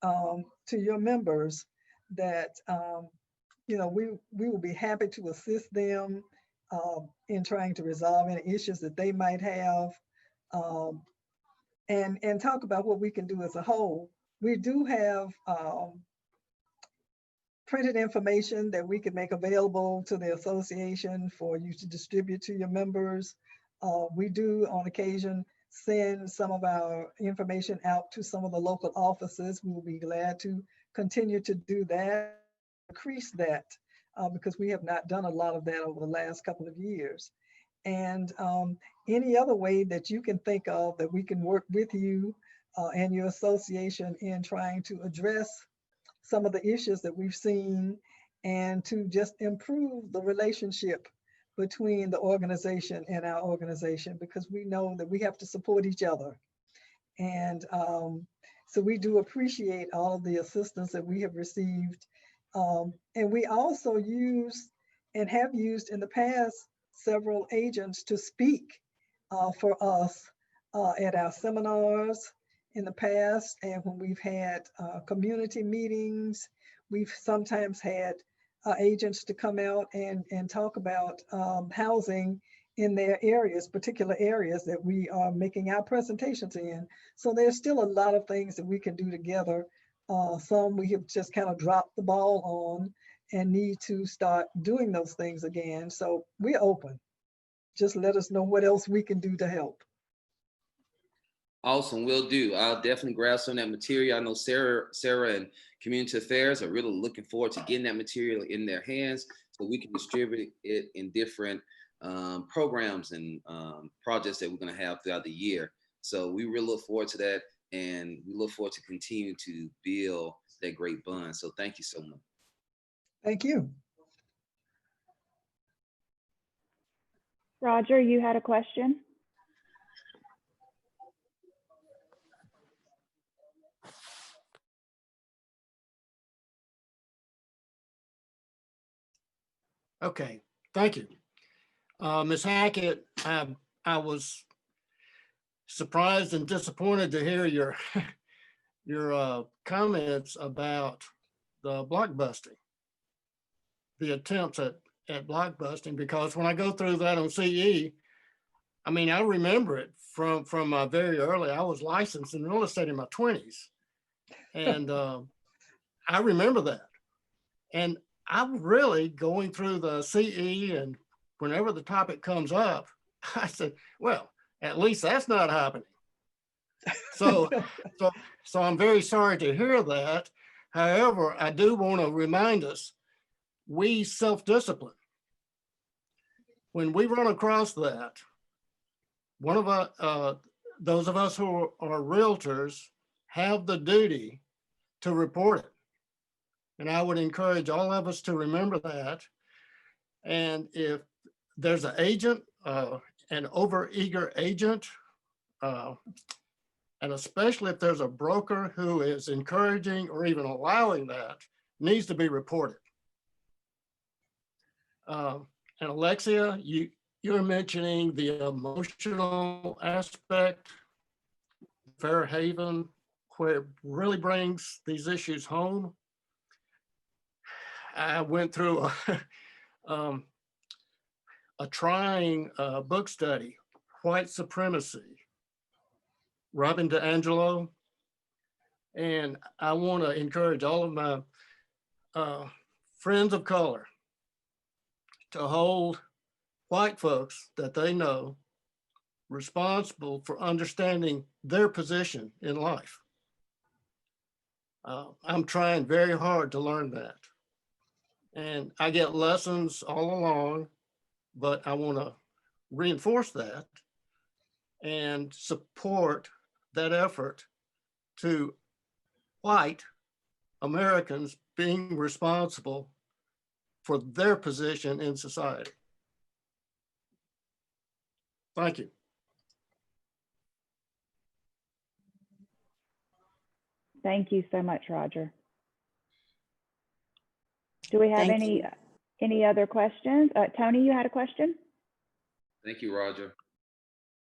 to your members that we will be happy to assist them in trying to resolve any issues that they might have, um, and talk about what we can do as a whole. We do have printed information that we can make available to the association for you to distribute to your members. We do on occasion send some of our information out to some of the local offices. We will be glad to continue to do that, increase that, because we have not done a lot of that over the last couple of years. And any other way that you can think of that we can work with you and your association in trying to address some of the issues that we've seen and to just improve the relationship between the organization and our organization, because we know that we have to support each other. And so we do appreciate all of the assistance that we have received. And we also use and have used in the past several agents to speak for us at our seminars in the past. And when we've had community meetings, we've sometimes had agents to come out and talk about housing in their areas, particular areas that we are making our presentations in. So there's still a lot of things that we can do together. Some we have just kind of dropped the ball on and need to start doing those things again. So we're open. Just let us know what else we can do to help. Awesome, will do. I'll definitely grab some of that material. I know Sarah and Community Affairs are really looking forward to getting that material in their hands so we can distribute it in different programs and projects that we're going to have throughout the year. So we really look forward to that, and we look forward to continue to build that great bond. So thank you so much. Thank you. Roger, you had a question? Okay, thank you. Ms. Hackett, I was surprised and disappointed to hear your comments about the blockbusting, the attempts at blockbusting, because when I go through that on CE, I mean, I remember it from very early. I was licensed in real estate in my 20s, and I remember that. And I'm really going through the CE, and whenever the topic comes up, I said, well, at least that's not happening. So I'm very sorry to hear that. However, I do want to remind us, we self-discipline. When we run across that, one of those of us who are realtors have the duty to report it. And I would encourage all of us to remember that. And if there's an agent, an overeager agent, and especially if there's a broker who is encouraging or even allowing that, needs to be reported. And Alexia, you're mentioning the emotional aspect, Fairhaven, where it really brings these issues home. I went through a trying book study, White Supremacy, Robin DiAngelo. And I want to encourage all of my friends of color to hold white folks that they know responsible for understanding their position in life. I'm trying very hard to learn that. And I get lessons all along, but I want to reinforce that and support that effort to white Americans being responsible for their position in society. Thank you. Thank you so much, Roger. Do we have Thank any other questions? Tony, you had a question? Thank you, Roger.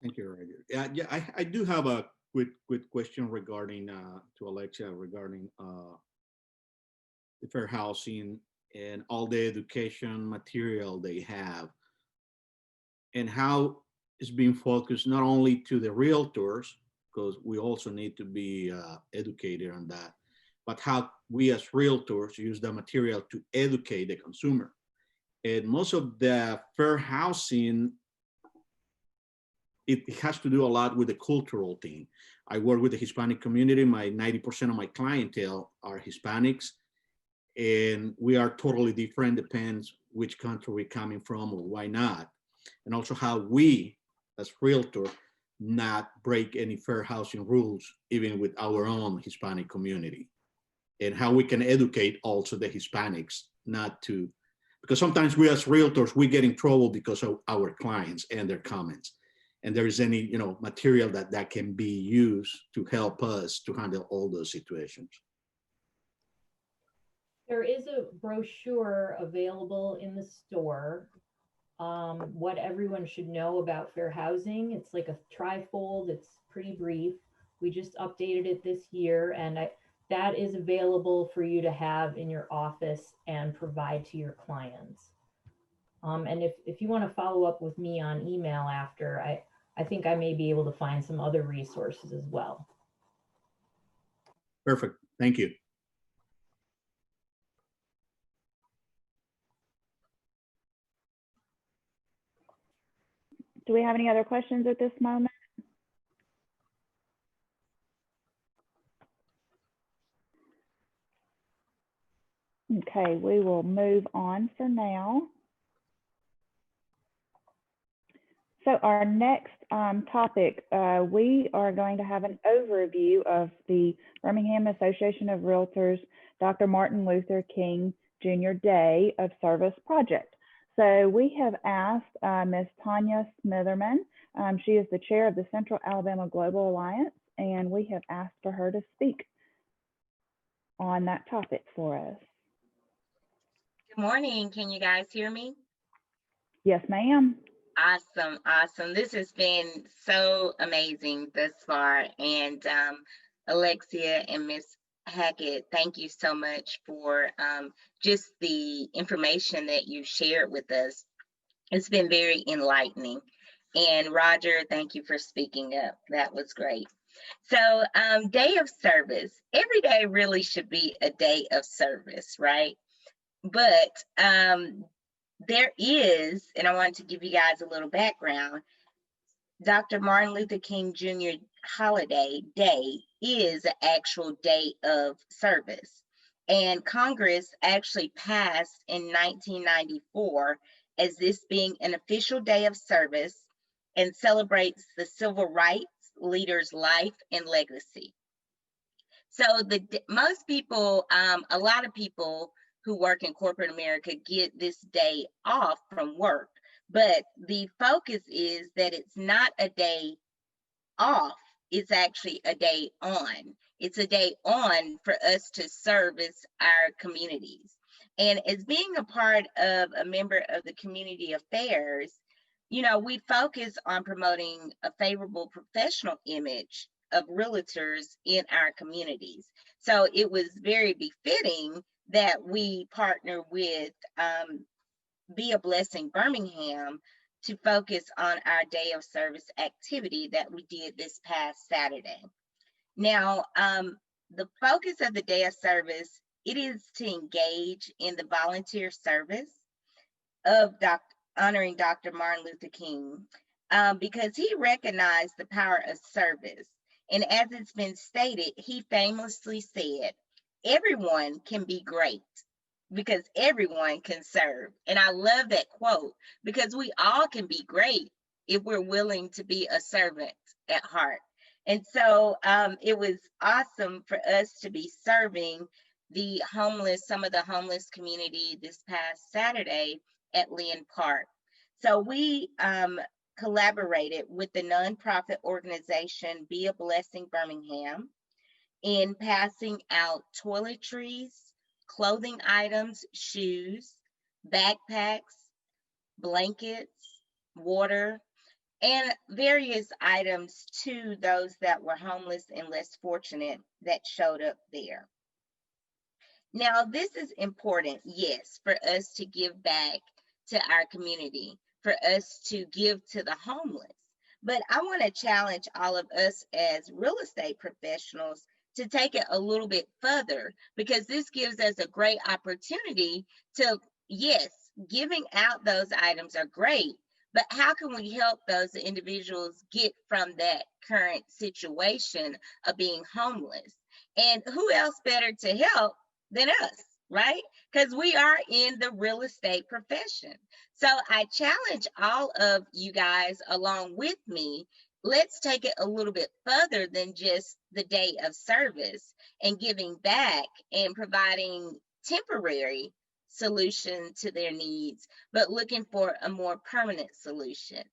Thank you, Roger. Yeah, I do have a quick question regarding to Alexia regarding the fair housing and all the education material they have, and how it's being focused not only to the realtors, because we also need to be educated on that, but how we as realtors use the material to educate the consumer. And most of the fair housing, it has to do a lot with the cultural thing. I work with the Hispanic community. 90% of my clientele are Hispanics, and we are totally different, depends which country we're coming from or why not. And also how we, as realtors, not break any fair housing rules, even with our own Hispanic community. And how we can educate also the Hispanics not to, because sometimes we as realtors, we get in trouble because of our clients and their comments. And there is any, material that can be used to help us to handle all those situations. There is a brochure available in the store. What everyone should know about fair housing. It's like a trifold. It's pretty brief. We just updated it this year, and that is available for you to have in your office and provide to your clients. And if you want to follow up with me on email after, I think I may be able to find some other resources as well. Perfect. Thank you. Do we have any other questions at this moment? Okay, we will move on for now. So our next topic, we are going to have an overview of the Birmingham Association of Realtors Dr. Martin Luther King Jr. Day of Service project. So we have asked Ms. Tanya Smitherman. She is the chair of the Central Alabama Global Alliance, and we have asked for her to speak on that topic for us. Good morning. Can you guys hear me? Yes, ma'am. Awesome. Awesome. This has been so amazing thus far. And Alexia and Miss Hackett, thank you so much for just the information that you shared with us. It's been very enlightening. And Roger, thank you for speaking up. That was great. So day of service, every day really should be a day of service, right? But there is, and I want to give you guys a little background, Dr. Martin Luther King Jr. holiday day is an actual day of service. And Congress actually passed in 1994 as this being an official day of service and celebrates the civil rights leader's life and legacy. So most people, a lot of people who work in corporate America get this day off from work, but the focus is that it's not a day off, it's actually a day on. It's a day on for us to service our communities. And as being a part of a member of the community affairs, we focus on promoting a favorable professional image of realtors in our communities. So it was very befitting that we partner with Be a Blessing Birmingham to focus on our day of service activity that we did this past Saturday. Now, the focus of the day of service, it is to engage in the volunteer service of honoring Dr. Martin Luther King because he recognized the power of service. And as it's been stated, he famously said, everyone can be great. because everyone can serve. And I love that quote, because we all can be great if we're willing to be a servant at heart. And so it was awesome for us to be serving the homeless, some of the homeless community this past Saturday at Lynn Park. So we collaborated with the nonprofit organization Be a Blessing Birmingham in passing out toiletries, clothing items, shoes, backpacks, blankets, water, and various items to those that were homeless and less fortunate that showed up there. Now, this is important, yes, for us to give back to our community, for us to give to the homeless. But I want to challenge all of us as real estate professionals to take it a little bit further, because this gives us a great opportunity to, yes, giving out those items are great, but how can we help those individuals get from that current situation of being homeless? And who else better to help than us, right? Because we are in the real estate profession. So I challenge all of you guys along with me. Let's take it a little bit further than just the day of service and giving back and providing temporary solution to their needs, but looking for a more permanent solution.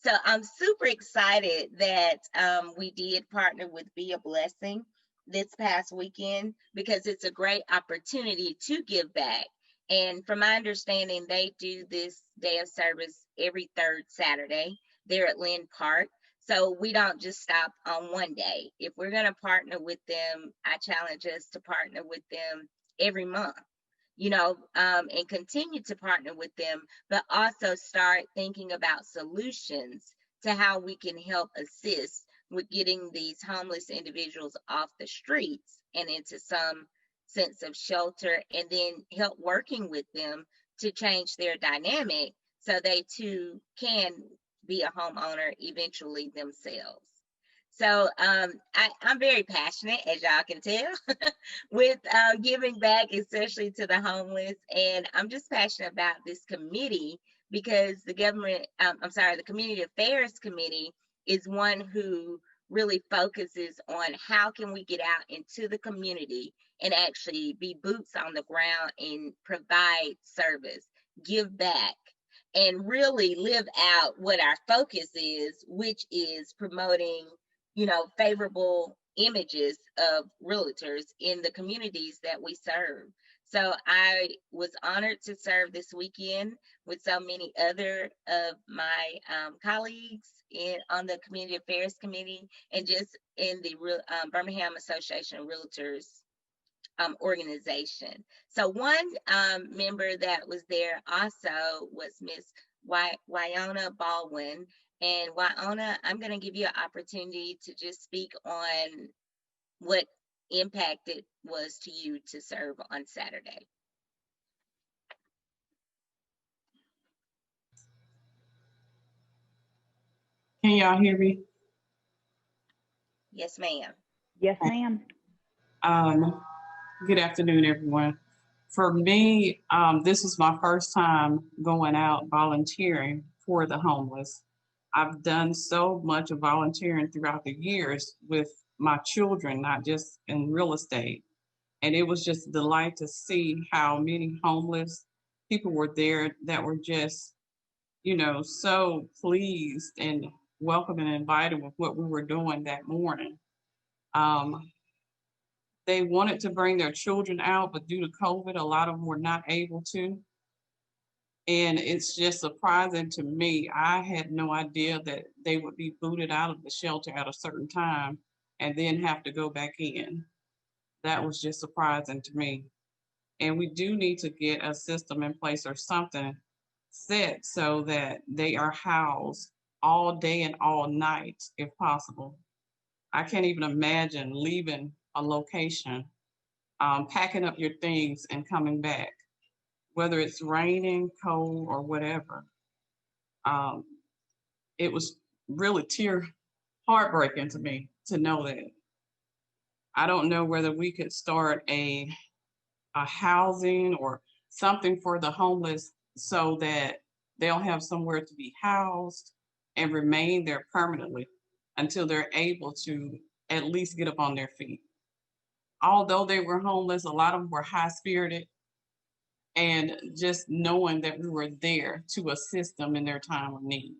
So I'm super excited that we did partner with Be a Blessing this past weekend, because it's a great opportunity to give back. And from my understanding, they do this day of service every third Saturday there at Lynn Park. So we don't just stop on one day. If we're going to partner with them, I challenge us to partner with them every month, and continue to partner with them, but also start thinking about solutions to how we can help assist with getting these homeless individuals off the streets and into some sense of shelter, and then help working with them to change their dynamic so they too can be a homeowner eventually themselves. So I'm very passionate, as y'all can tell, with giving back, especially to the homeless. And I'm just passionate about this committee because the Community Affairs Committee is one who really focuses on how can we get out into the community and actually be boots on the ground and provide service, give back, and really live out what our focus is, which is promoting favorable images of realtors in the communities that we serve. So I was honored to serve this weekend with so many other of my colleagues on the Community Affairs Committee and just in the Birmingham Association of Realtors organization. So one member that was there also was Miss Wyona Baldwin. And Wyona, I'm going to give you an opportunity to just speak on what impact it was to you to serve on Saturday. Can y'all hear me? Yes, ma'am. Yes, ma'am. Good afternoon, everyone. For me, this is my first time going out volunteering for the homeless. I've done so much of volunteering throughout the years with my children, not just in real estate. And it was just a delight to see how many homeless people were there that were just, so pleased and welcome and invited with what we were doing that morning. They wanted to bring their children out, but due to COVID, a lot of them were not able to. And it's just surprising to me. I had no idea that they would be booted out of the shelter at a certain time and then have to go back in. That was just surprising to me. And we do need to get a system in place or something set so that they are housed all day and all night, if possible. I can't even imagine leaving a location, packing up your things and coming back, whether it's raining, cold, or whatever. It was really heartbreaking to me to know that. I don't know whether we could start a housing or something for the homeless so that they'll have somewhere to be housed and remain there permanently until they're able to at least get up on their feet. Although they were homeless, a lot of them were high-spirited, and just knowing that we were there to assist them in their time of need.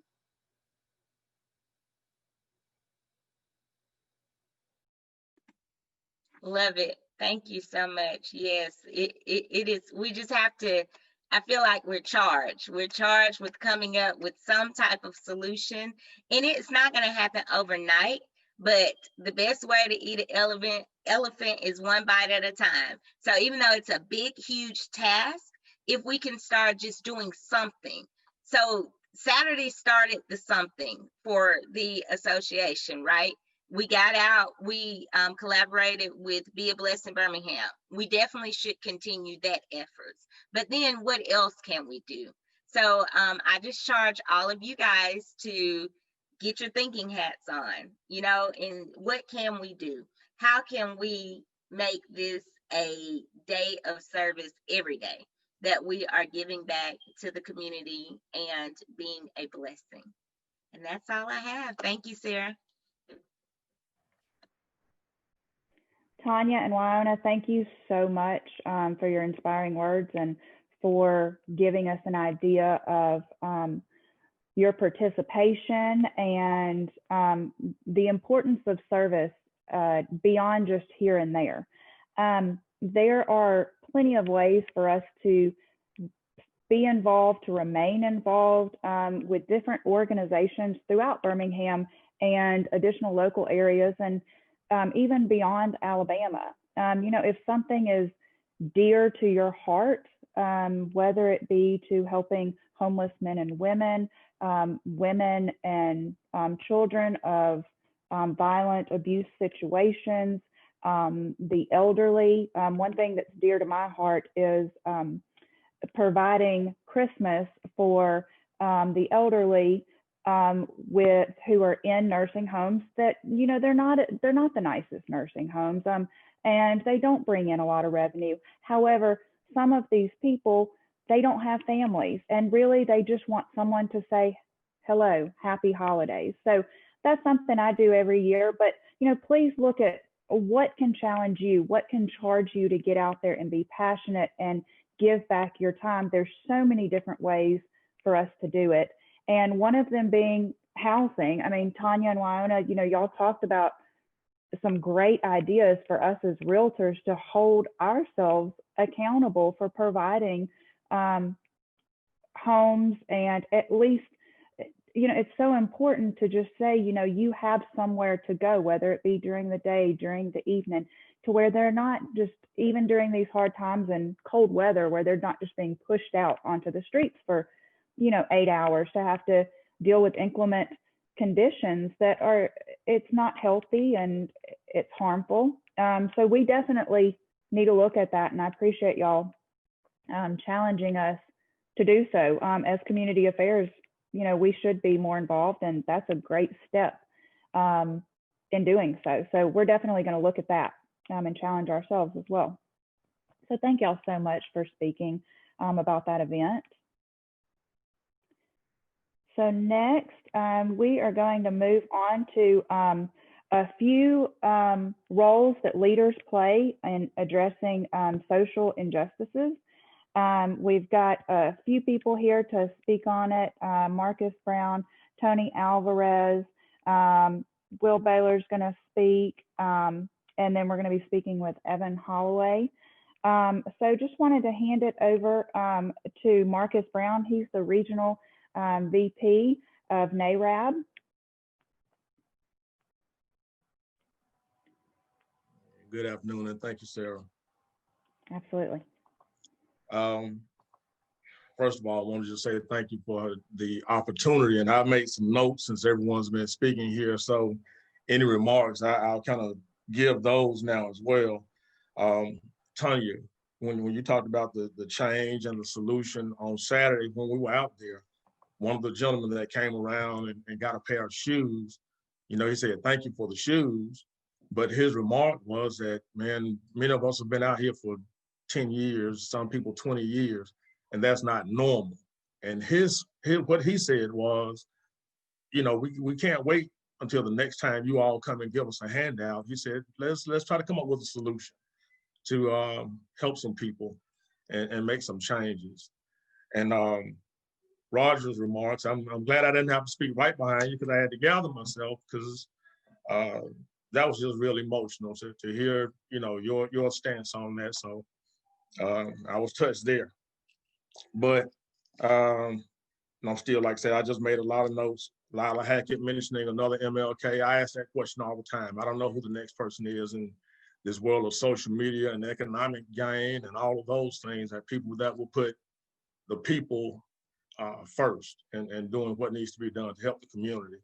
Love it. Thank you so much. Yes, it is. We just have to, I feel like we're charged. We're charged with coming up with some type of solution. And it's not going to happen overnight, but the best way to eat an elephant is one bite at a time. So even though it's a big, huge task, if we can start just doing something. So Saturday started the something for the association, right? We got out, we collaborated with Be a Blessing Birmingham. We definitely should continue that efforts. But then what else can we do? So I just charge all of you guys to get your thinking hats on, you know, and what can we do? How can we make this a day of service every day that we are giving back to the community and being a blessing? And that's all I have. Thank you, Sarah. Tanya and Wyona, thank you so much for your inspiring words and for giving us an idea of your participation and the importance of service beyond just here and there. There are plenty of ways for us to be involved, to remain involved with different organizations throughout Birmingham and additional local areas, and even beyond Alabama. You know, if something is dear to your heart, whether it be to helping homeless men and women, women and children of violent abuse situations, the elderly. One thing that's dear to my heart is providing Christmas for the elderly who are in nursing homes that, you know, they're not the nicest nursing homes, and they don't bring in a lot of revenue. However, some of these people, they don't have families, and really they just want someone to say hello, happy holidays. So that's something I do every year. But, you know, please look at what can challenge you, what can charge you to get out there and be passionate and give back your time. There's so many different ways for us to do it. And one of them being housing. I mean, Tanya and Wyona, you know, y'all talked about some great ideas for us as realtors to hold ourselves accountable for providing homes, and at least, you know, it's so important to just say, you know, you have somewhere to go, whether it be during the day, during the evening, to where they're not just, even during these hard times and cold weather, where they're not just being pushed out onto the streets for, you know, 8 hours to have to deal with inclement conditions that are, it's not healthy and it's harmful. So we definitely need to look at that. And I appreciate y'all challenging us to do so. As community affairs, you know, we should be more involved, and that's a great step in doing so. So we're definitely going to look at that and challenge ourselves as well. So thank y'all so much for speaking about that event. So next, we are going to move on to a few roles that leaders play in addressing social injustices. We've got a few people here to speak on it. Marcus Brown, Tony Alvarez, Will Baylor's going to speak, and then we're going to be speaking with Evan Holloway. So just wanted to hand it over to Marcus Brown. He's the regional VP of NARAB. Good afternoon, and thank you, Sarah. Absolutely. First of all, I wanted to just say thank you for the opportunity, and I've made some notes since everyone's been speaking here. So any remarks, I'll kind of give those now as well. Tanya, when you talked about the change and the solution on Saturday when we were out there, one of the gentlemen that came around and got a pair of shoes, you know, he said, thank you for the shoes. But his remark was that, man, many of us have been out here for 10 years, some people 20 years, and that's not normal. And what he said was, you know, we can't wait until the next time you all come and give us a handout. He said, let's try to come up with a solution to help some people and make some changes. And Roger's remarks, I'm glad I didn't have to speak right behind you because I had to gather myself, because that was just real emotional to hear, you know, your stance on that. So I was touched there. But I'm still, like I said, I just made a lot of notes. Lila Hackett mentioning another MLK. I ask that question all the time. I don't know who the next person is in this world of social media and economic gain and all of those things, that people that will put the people first and doing what needs to be done to help the community.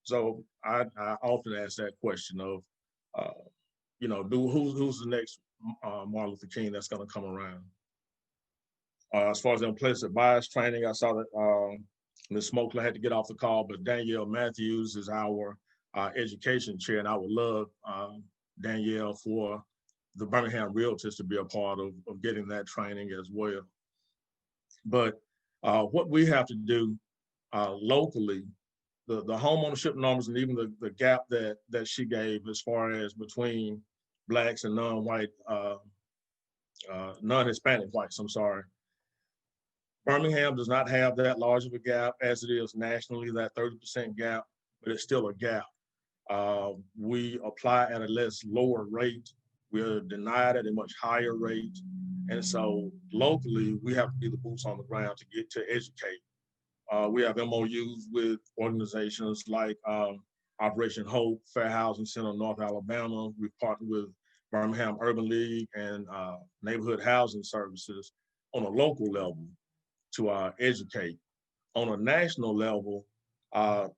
So I often ask that question of, you know, who's the next Martin Luther King that's going to come around? As far as the implicit bias training, I saw that Ms. Smokler had to get off the call, but Danielle Matthews is our education chair, and I would love Danielle for the Birmingham Realtors to be a part of getting that training as well. But what we have to do locally, the home ownership numbers and even the gap that she gave as far as between Blacks and non-white, non-Hispanic whites, I'm sorry. Birmingham does not have that large of a gap as it is nationally, that 30% gap, but it's still a gap. We apply at a lower rate. We're denied at a much higher rate. And so locally, we have to be the boots on the ground to get to educate. We have MOUs with organizations like Operation Hope, Fair Housing Center of North Alabama. We've partnered with Birmingham Urban League and Neighborhood Housing Services on a local level to educate. On a national level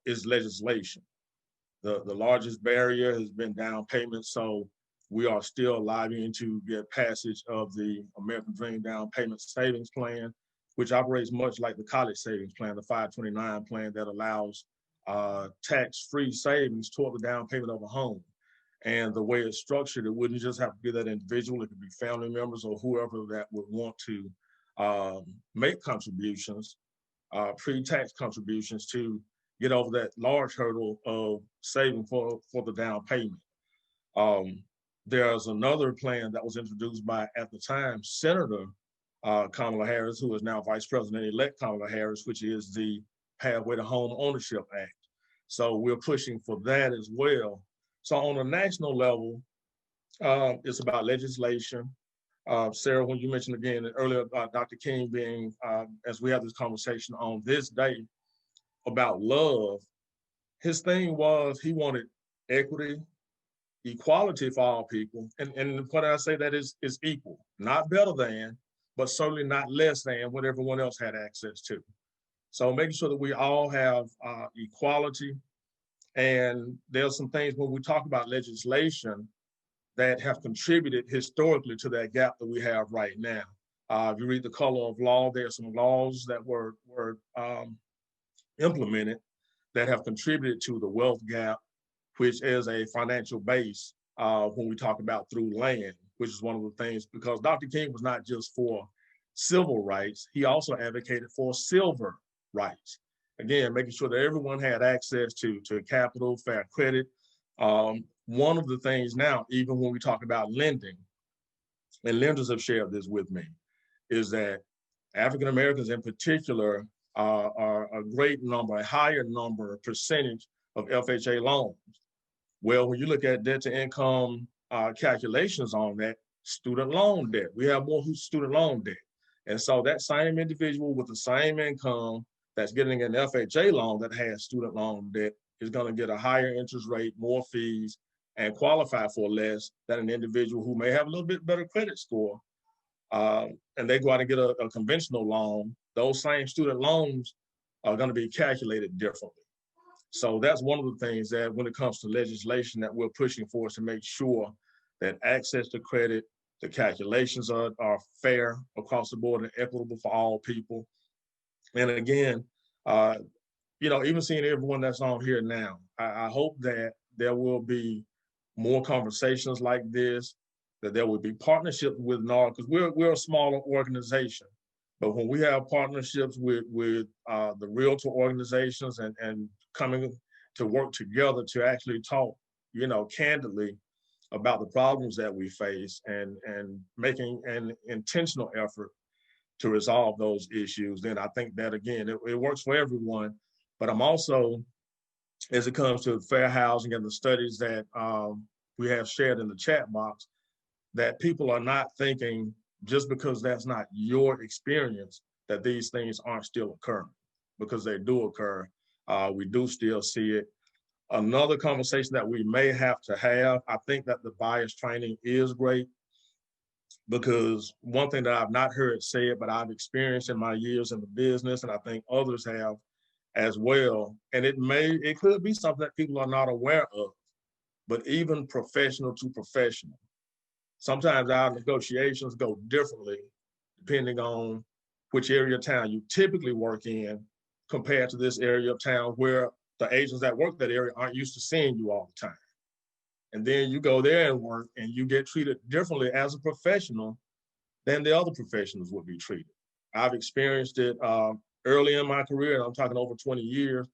is legislation. The largest barrier has been down payment, so we are still lobbying to get passage of the American Dream Down Payment Savings Plan, which operates much like the college savings plan, the 529 plan that allows tax-free savings toward the down payment of a home. And the way it's structured, it wouldn't just have to be that individual, it could be family members or whoever that would want to make contributions, pre-tax contributions to get over that large hurdle of saving for the down payment. There's another plan that was introduced by, at the time, Senator Kamala Harris, who is now Vice President-elect Kamala Harris, which is the Pathway to Home Ownership Act. So we're pushing for that as well. So on a national level, it's about legislation. Sarah, when you mentioned again earlier about Dr. King being, as we have this conversation on this day about love, his thing was he wanted equity, equality for all people. And what I say that is equal, not better than, but certainly not less than what everyone else had access to. So making sure that we all have equality. And there's some things when we talk about legislation that have contributed historically to that gap that we have right now. If you read the color of law, there are some laws that were implemented that have contributed to the wealth gap, which is a financial base when we talk about through land, which is one of the things, because Dr. King was not just for civil rights, he also advocated for silver rights. Again, making sure that everyone had access to capital, fair credit. One of the things now, even when we talk about lending, and lenders have shared this with me, is that African Americans in particular are a great number, a higher number, percentage of FHA loans. Well, when you look at debt to income calculations on that, student loan debt, we have more student loan debt. And so that same individual with the same income that's getting an FHA loan that has student loan debt is going to get a higher interest rate, more fees, and qualify for less than an individual who may have a little bit better credit score. And they go out and get a conventional loan. Those same student loans are going to be calculated differently. So that's one of the things that when it comes to legislation that we're pushing for, is to make sure that access to credit, the calculations are fair across the board and equitable for all people. And again, you know, even seeing everyone that's on here now, I hope that there will be more conversations like this, that there would be partnerships with NAR, because we're a smaller organization. But when we have partnerships with the realtor organizations and coming to work together to actually talk, candidly about the problems that we face and making an intentional effort to resolve those issues, then I think that, again, it works for everyone. But I'm also, as it comes to fair housing and the studies that we have shared in the chat box, that people are not thinking just because that's not your experience that these things aren't still occurring, because they do occur. We do still see it. Another conversation that we may have to have, I think that the bias training is great, because one thing that I've not heard said, but I've experienced in my years in the business, and I think others have as well, and it could be something that people are not aware of, but even professional to professional, sometimes our negotiations go differently depending on which area of town you typically work in compared to this area of town where the agents that work that area aren't used to seeing you all the time. And then you go there and work and you get treated differently as a professional than the other professionals would be treated. I've experienced it early in my career, and I'm talking over 20 years,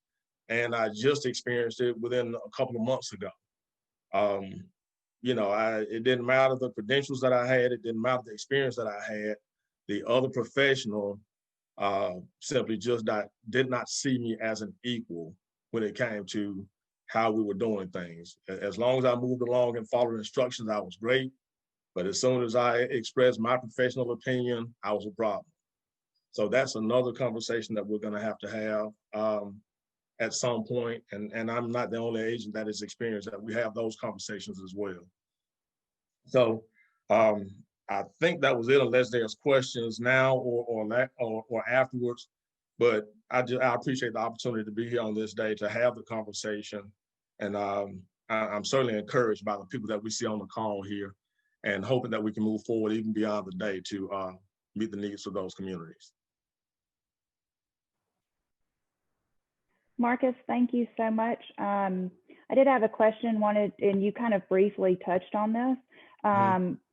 and I just experienced it within a couple of months ago. It didn't matter the credentials that I had, it didn't matter the experience that I had. The other professional simply just did not see me as an equal when it came to how we were doing things. As long as I moved along and followed instructions, I was great. But as soon as I expressed my professional opinion, I was a problem. So that's another conversation that we're going to have at some point. And I'm not the only agent that has experienced that. We have those conversations as well. So I think that was it, unless there's questions now or afterwards. But I appreciate the opportunity to be here on this day to have the conversation. And I'm certainly encouraged by the people that we see on the call here, and hoping that we can move forward even beyond the day to meet the needs of those communities. Marcus, thank you so much. I did have a question, and you kind of briefly touched on this,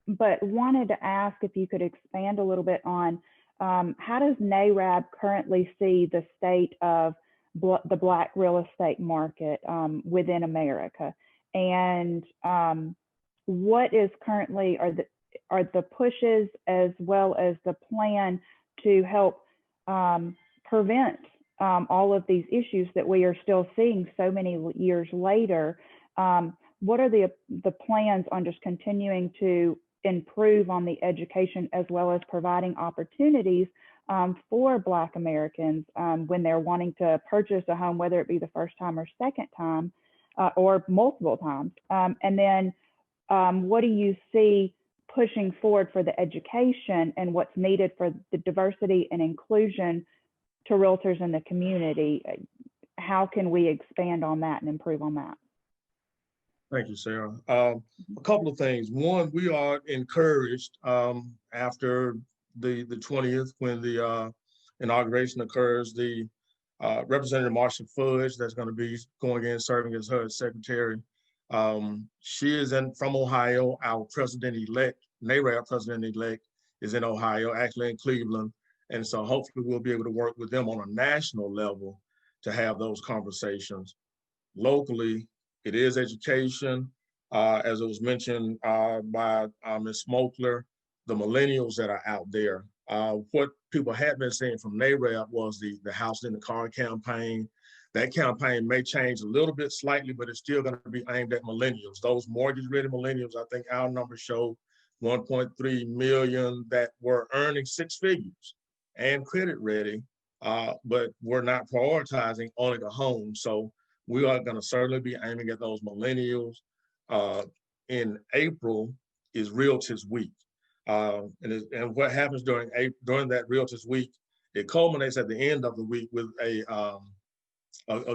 but wanted to ask if you could expand a little bit on how does NARAB currently see the state of the Black real estate market within America, and what is currently are the pushes as well as the plan to help prevent all of these issues that we are still seeing so many years later? What are the plans on just continuing to improve on the education as well as providing opportunities for Black Americans when they're wanting to purchase a home, whether it be the first time or second time or multiple times? And then what do you see pushing forward for the education and what's needed for the diversity and inclusion to realtors in the community? How can we expand on that and improve on that? Thank you, Sarah. A couple of things. One, we are encouraged after the 20th, when the inauguration occurs, the Representative Marsha Fudge, that's going to be going in serving as her secretary. She is from Ohio. Our president-elect, NARAB president-elect, is in Ohio, actually in Cleveland. And so hopefully we'll be able to work with them on a national level to have those conversations. Locally, it is education. As it was mentioned by Ms. Smokler, the millennials that are out there. What people had been saying from NARAB was the House in the Car campaign. That campaign may change a little bit slightly, but it's still going to be aimed at millennials. Those mortgage-ready millennials, I think our numbers show 1.3 million that were earning six figures and credit ready, but we're not prioritizing owning a home. So we are going to certainly be aiming at those millennials. In April is Realtors Week. And what happens during that Realtors Week, it culminates at the end of the week with a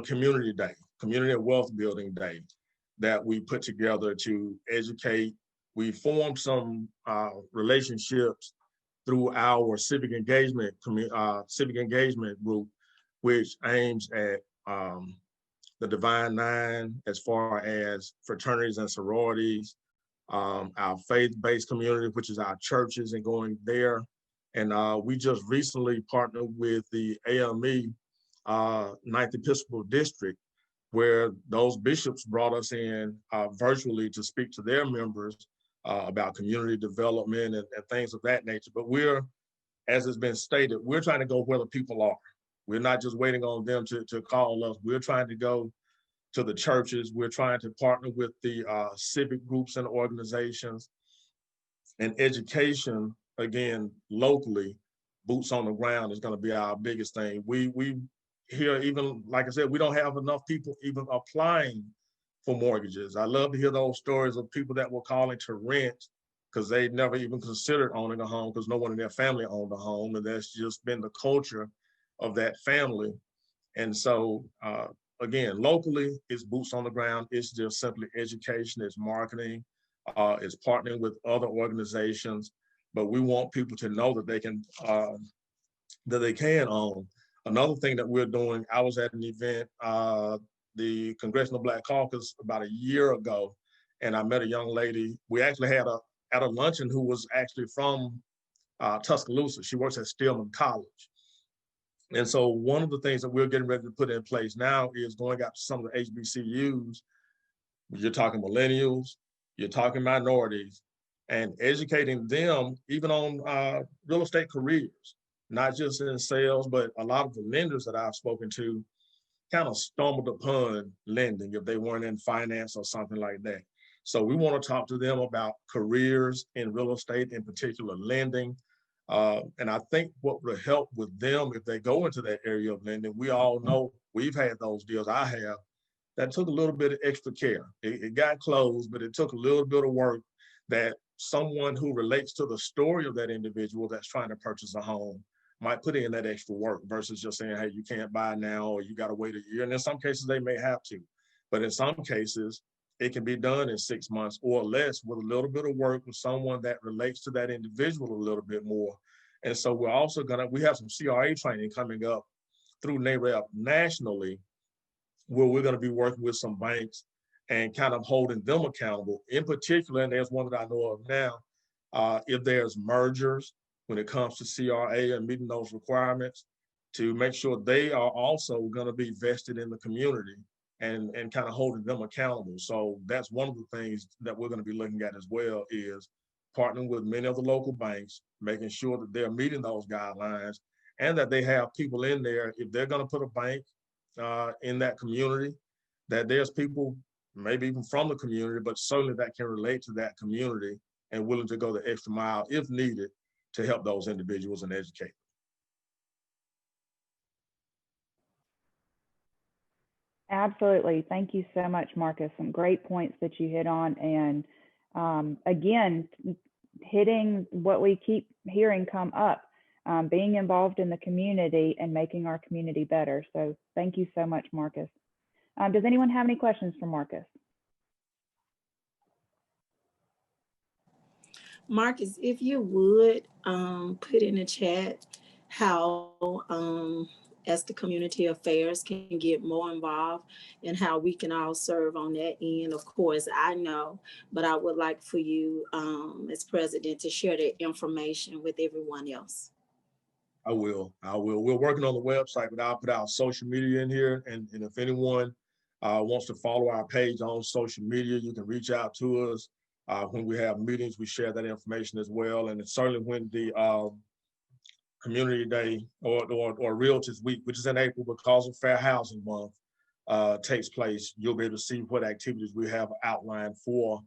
community day, community wealth building day that we put together to educate. We formed some relationships through our civic engagement group, which aims at the Divine Nine as far as fraternities and sororities, our faith-based community, which is our churches, and going there. And we just recently partnered with the AME 9th Episcopal District, where those bishops brought us in virtually to speak to their members about community development and things of that nature. But we're, as has been stated, we're trying to go where the people are. We're not just waiting on them to call us. We're trying to go to the churches. We're trying to partner with the civic groups and organizations, and education, again, locally, boots on the ground is going to be our biggest thing. We here, even like I said, we don't have enough people even applying for mortgages. I love to hear those stories of people that were calling to rent because they never even considered owning a home because no one in their family owned a home, and that's just been the culture of that family. And so, again, locally, it's boots on the ground. It's just simply education, it's marketing, it's partnering with other organizations. But we want people to know that they can own. Another thing that we're doing, I was at an event, the Congressional Black Caucus, about a year ago, and I met a young lady. We actually had at a luncheon who was actually from Tuscaloosa. She works at Stillman College. And so one of the things that we're getting ready to put in place now is going out to some of the HBCUs. You're talking millennials, you're talking minorities, and educating them even on real estate careers, not just in sales, but a lot of the lenders that I've spoken to kind of stumbled upon lending if they weren't in finance or something like that. So we want to talk to them about careers in real estate, in particular lending. And I think what will help with them if they go into that area of lending, we all know we've had those deals, I have, that took a little bit of extra care. It got closed, but it took a little bit of work that someone who relates to the story of that individual that's trying to purchase a home might put in that extra work versus just saying, hey, you can't buy now or you got to wait a year. And in some cases, they may have to. But in some cases, it can be done in 6 months or less with a little bit of work with someone that relates to that individual a little bit more. And so we're also we have some CRA training coming up through NAREP nationally, where we're going to be working with some banks and kind of holding them accountable. In particular, and there's one that I know of now, if there's mergers when it comes to CRA and meeting those requirements, to make sure they are also going to be vested in the community and kind of holding them accountable. So that's one of the things that we're going to be looking at as well, is partnering with many of the local banks, making sure that they're meeting those guidelines and that they have people in there. If they're going to put a bank in that community, that there's people maybe even from the community, but certainly that can relate to that community and willing to go the extra mile if needed to help those individuals and educate them. Absolutely. Thank you so much, Marcus. Some great points that you hit on. And again, hitting what we keep hearing come up, being involved in the community and making our community better. So thank you so much, Marcus. Does anyone have any questions for Marcus? Marcus, if you would put in the chat how as the community affairs can get more involved and how we can all serve on that end. Of course, I know, but I would like for you as president to share that information with everyone else. I will. We're working on the website, but I'll put our social media in here. And if anyone wants to follow our page on social media, you can reach out to us. When we have meetings, we share that information as well. And it's certainly when the Community Day or Realtors Week, which is in April because of Fair Housing Month, takes place, you'll be able to see what activities we have outlined for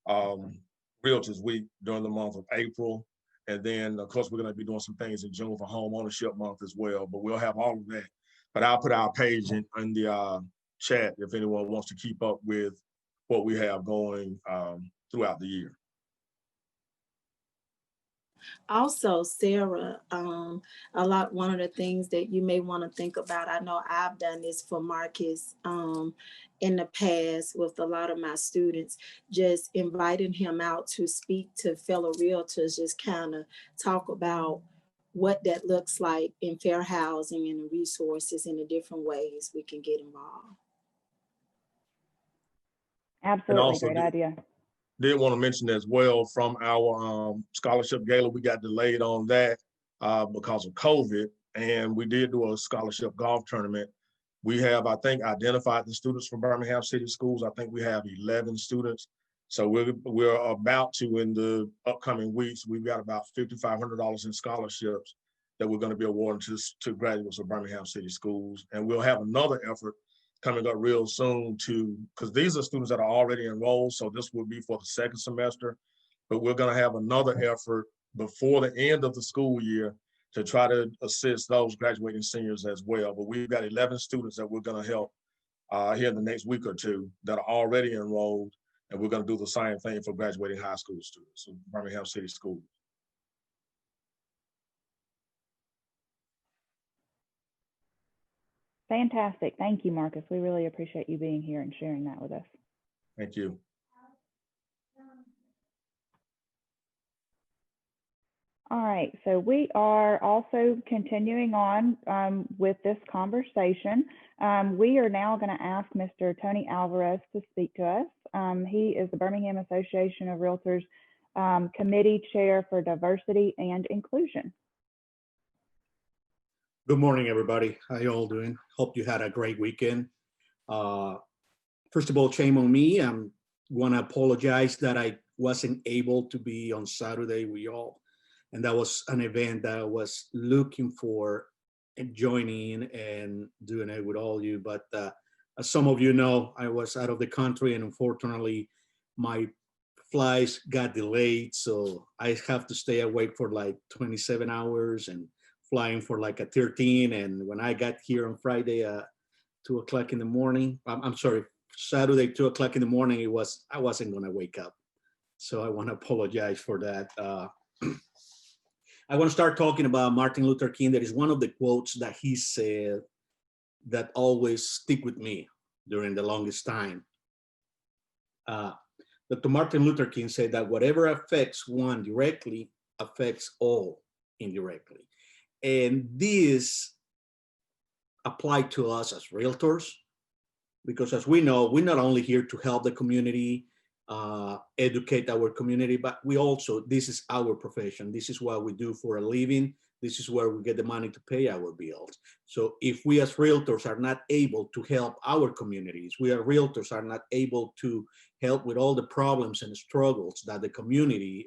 Realtors Week during the month of April. And then, of course, we're going to be doing some things in June for Home Ownership Month as well, but we'll have all of that. But I'll put our page in the chat if anyone wants to keep up with what we have going throughout the year. Also, Sarah, one of the things that you may want to think about, I know I've done this for Marcus in the past with a lot of my students, just inviting him out to speak to fellow realtors, just kind of talk about what that looks like in fair housing and the resources and the different ways we can get involved. Absolutely, great idea. did want to mention as well from our scholarship gala, we got delayed on that because of COVID, and we did do a scholarship golf tournament. We have, I think, identified the students from Birmingham City Schools. I think we have 11 students. So we're about to, in the upcoming weeks, we've got about $5,500 in scholarships that we're going to be awarding to graduates of Birmingham City Schools. And we'll have another effort coming up real soon because these are students that are already enrolled. So this will be for the second semester, but we're going to have another effort before the end of the school year to try to assist those graduating seniors as well. But we've got 11 students that we're going to help here in the next week or two that are already enrolled. And we're going to do the same thing for graduating high school students in Birmingham City Schools. Fantastic. Thank you, Marcus. We really appreciate you being here and sharing that with us. Thank you. All right, so we are also continuing on with this conversation. We are now going to ask Mr. Tony Alvarez to speak to us. He is the Birmingham Association of Realtors Committee Chair for Diversity and Inclusion. Good morning, everybody. How you all doing? Hope you had a great weekend. First of all, shame on me. I'm going to apologize that I wasn't able to be on Saturday with y'all. And that was an event that I was looking for and joining and doing it with all you. But as some of you know, I was out of the country and unfortunately my flights got delayed. So I have to stay awake for like 27 hours and flying for like a 13. And when I got here on Friday, 2 o'clock in the morning, I'm sorry, Saturday, 2 o'clock in the morning, I wasn't gonna wake up. So I wanna apologize for that. I want to start talking about Martin Luther King. That is one of the quotes that he said that always stick with me during the longest time. Dr. Martin Luther King said that whatever affects one directly affects all indirectly. And this applied to us as realtors, because as we know, we're not only here to help the community, educate our community, but we also, this is our profession. This is what we do for a living. This is where we get the money to pay our bills. So if we as realtors are not able to help our communities, we as realtors are not able to help with all the problems and struggles that the community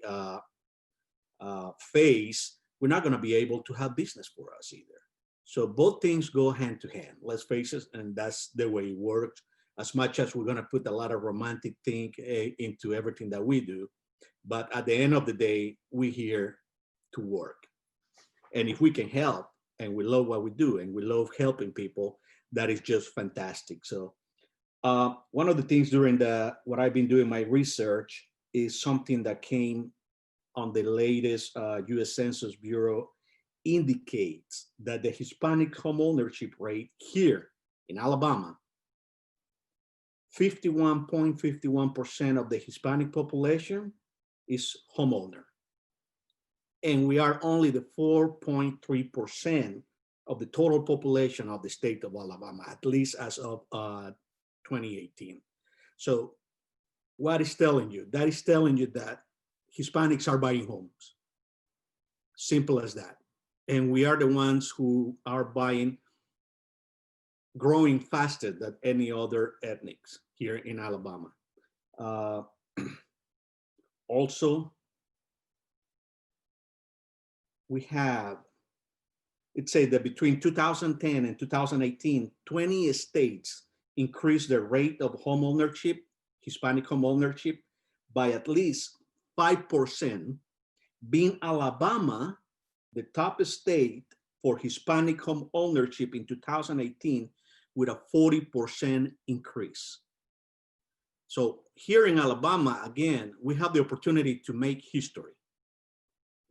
face, we're not gonna be able to have business for us either. So both things go hand to hand, let's face it, and that's the way it works. As much as we're gonna put a lot of romantic thing into everything that we do, but at the end of the day, we're here to work. And if we can help, and we love what we do, and we love helping people, that is just fantastic. So one of the things during what I've been doing my research is something that came on the latest US Census Bureau indicates that the Hispanic homeownership rate here in Alabama, 51.51% of the Hispanic population is homeowner. And we are only the 4.3% of the total population of the state of Alabama, at least as of 2018. So what is telling you? That is telling you that Hispanics are buying homes. Simple as that. And we are the ones who are growing faster than any other ethnics here in Alabama. Also, we have, let's say that between 2010 and 2018, 20 states increased the rate of home ownership, Hispanic home ownership, by at least 5%, being Alabama the top state for Hispanic home ownership in 2018 with a 40% increase. So here in Alabama, again, we have the opportunity to make history,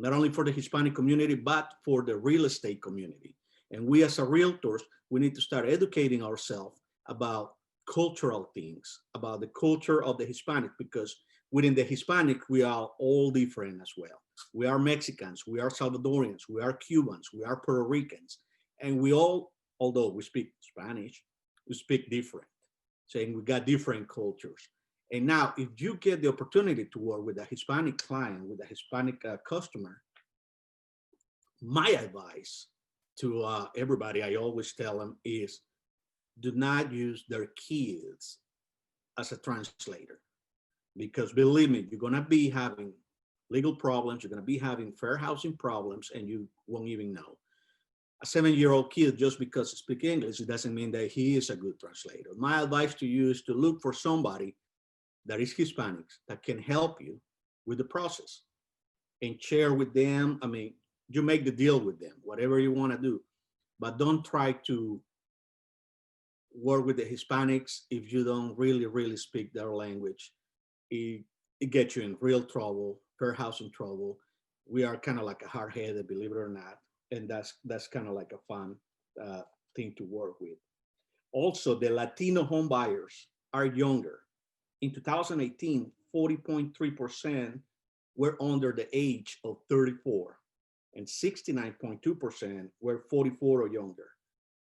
not only for the Hispanic community, but for the real estate community. And we as a realtors, we need to start educating ourselves about cultural things, about the culture of the Hispanic, because within the Hispanic, we are all different as well. We are Mexicans, we are Salvadorians, we are Cubans, we are Puerto Ricans, and we all, although we speak Spanish, we speak different, saying we got different cultures. And now, if you get the opportunity to work with a Hispanic client, with a Hispanic customer, my advice to everybody, I always tell them is, do not use their kids as a translator. Because believe me, you're gonna be having legal problems, you're gonna be having fair housing problems, and you won't even know. A 7-year-old kid, just because he speaks English, it doesn't mean that he is a good translator. My advice to you is to look for somebody that is Hispanics that can help you with the process and share with them. I mean, you make the deal with them, whatever you want to do, but don't try to work with the Hispanics if you don't really speak their language. It gets you in real trouble, fair housing trouble. We are kind of like a hard-headed, believe it or not, and that's kind of like a fun thing to work with. Also, the Latino home buyers are younger. In 2018, 40.3% were under the age of 34, and 69.2% were 44 or younger.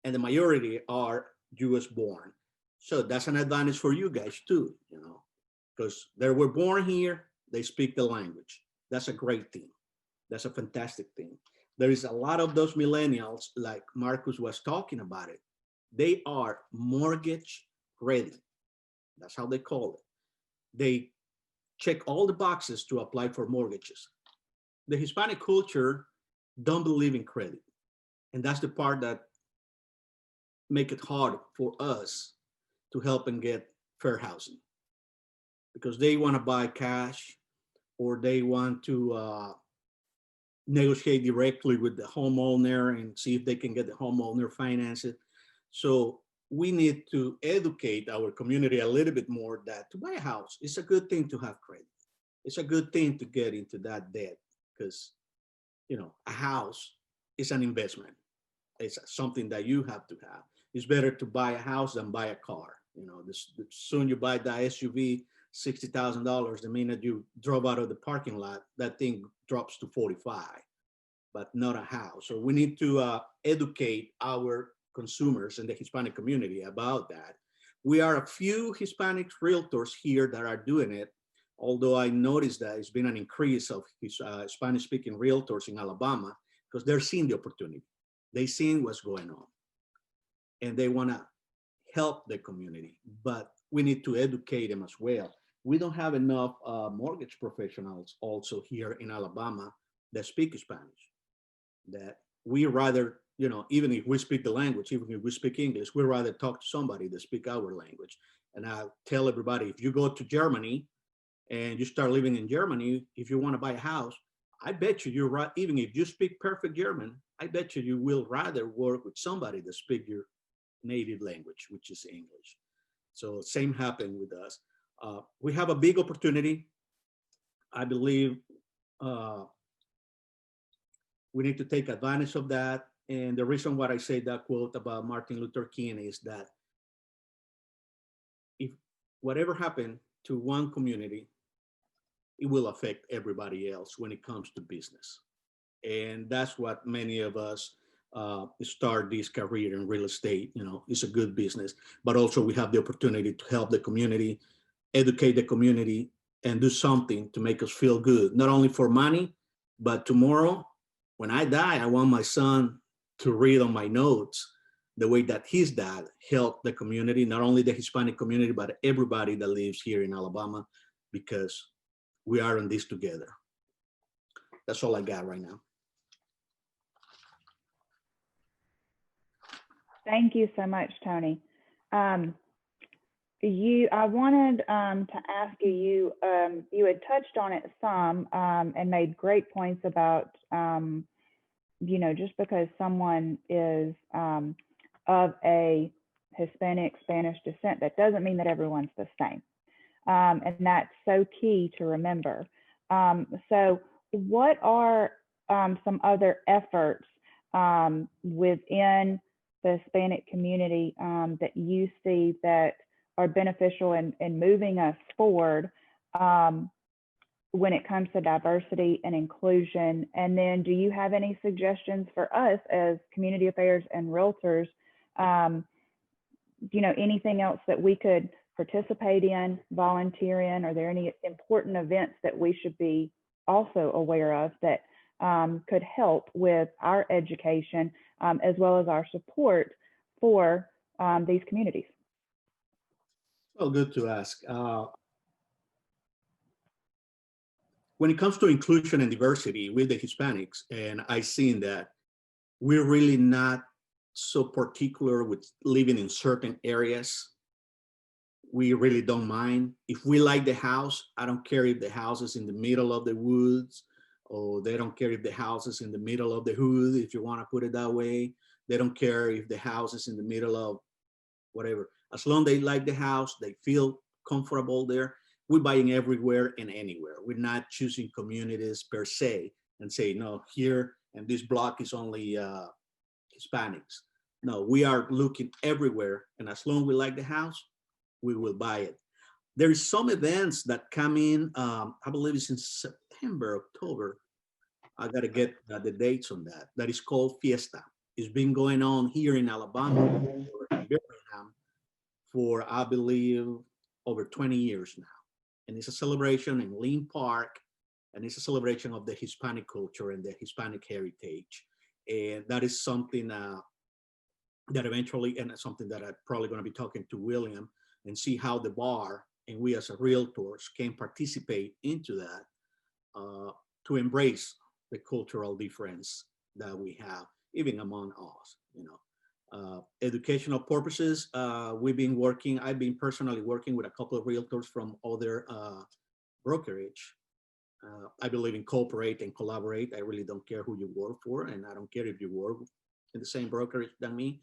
And the majority are US born. So that's an advantage for you guys too, you know, because they were born here, they speak the language. That's a great thing. That's a fantastic thing. There is a lot of those millennials, like Marcus was talking about it. They are mortgage ready. That's how they call it. They check all the boxes to apply for mortgages. The Hispanic culture don't believe in credit. And that's the part that make it hard for us to help and get fair housing, because they want to buy cash, or they want to negotiate directly with the homeowner and see if they can get the homeowner financed. So we need to educate our community a little bit more that to buy a house, it's a good thing to have credit. It's a good thing to get into that debt, because, you know, a house is an investment. It's something that you have to have. It's better to buy a house than buy a car. You know, soon you buy that SUV, $60,000. The minute you drove out of the parking lot, that thing drops to 45, but not a house. So we need to educate our consumers in the Hispanic community about that. We are a few Hispanic realtors here that are doing it, although I noticed that it's been an increase of Spanish-speaking realtors in Alabama, because they're seeing the opportunity. They're seeing what's going on, and they want to help the community, but we need to educate them as well. We don't have enough mortgage professionals also here in Alabama that speak Spanish. That we rather, you know, even if we speak the language, even if we speak English, we rather talk to somebody that speak our language. And I tell everybody, if you go to Germany and you start living in Germany, if you want to buy a house, I bet you you're right. Even if you speak perfect German, I bet you will rather work with somebody that speak your native language, which is English. So same happened with us. We have a big opportunity. I believe we need to take advantage of that. And the reason why I say that quote about Martin Luther King is that if whatever happened to one community, it will affect everybody else when it comes to business. And that's what many of us start this career in real estate. You know, it's a good business, but also we have the opportunity to help the community, educate the community, and do something to make us feel good, not only for money, but tomorrow when I die, I want my son to read on my notes the way that his dad helped the community, not only the Hispanic community, but everybody that lives here in Alabama, because we are in this together. That's all I got right now. Thank you so much, Tony. I wanted to ask you, you had touched on it some and made great points about, you know, just because someone is of a Hispanic Spanish descent, that doesn't mean that everyone's the same. And that's so key to remember. So what are some other efforts within the Hispanic community that you see that are beneficial in moving us forward when it comes to diversity and inclusion? And then do you have any suggestions for us as community affairs and realtors, you know, anything else that we could participate in, volunteer in? Are there any important events that we should be also aware of that could help with our education as well as our support for these communities? Well, good to ask. When it comes to inclusion and diversity with the Hispanics, and I've seen that we're really not so particular with living in certain areas. We really don't mind. If we like the house, I don't care if the house is in the middle of the woods, or they don't care if the house is in the middle of the hood, if you want to put it that way. They don't care if the house is in the middle of whatever. As long as they like the house, they feel comfortable there. We're buying everywhere and anywhere. We're not choosing communities per se and say, no, here and this block is only Hispanics. No, we are looking everywhere. And as long as we like the house, we will buy it. There is some events that come in, I believe it's in September, October. I got to get the dates on that. That is called Fiesta. It's been going on here in Alabama, or in Birmingham, for, I believe, over 20 years now. And it's a celebration in Lynn Park, and it's a celebration of the Hispanic culture and the Hispanic heritage. And that is something that eventually, and something that I'm probably going to be talking to William and see how the bar and we as a realtors can participate into that to embrace the cultural difference that we have, even among us, you know. Educational purposes, I've been personally working with a couple of realtors from other brokerage. I believe in cooperate and collaborate. I really don't care who you work for, and I don't care if you work in the same brokerage than me.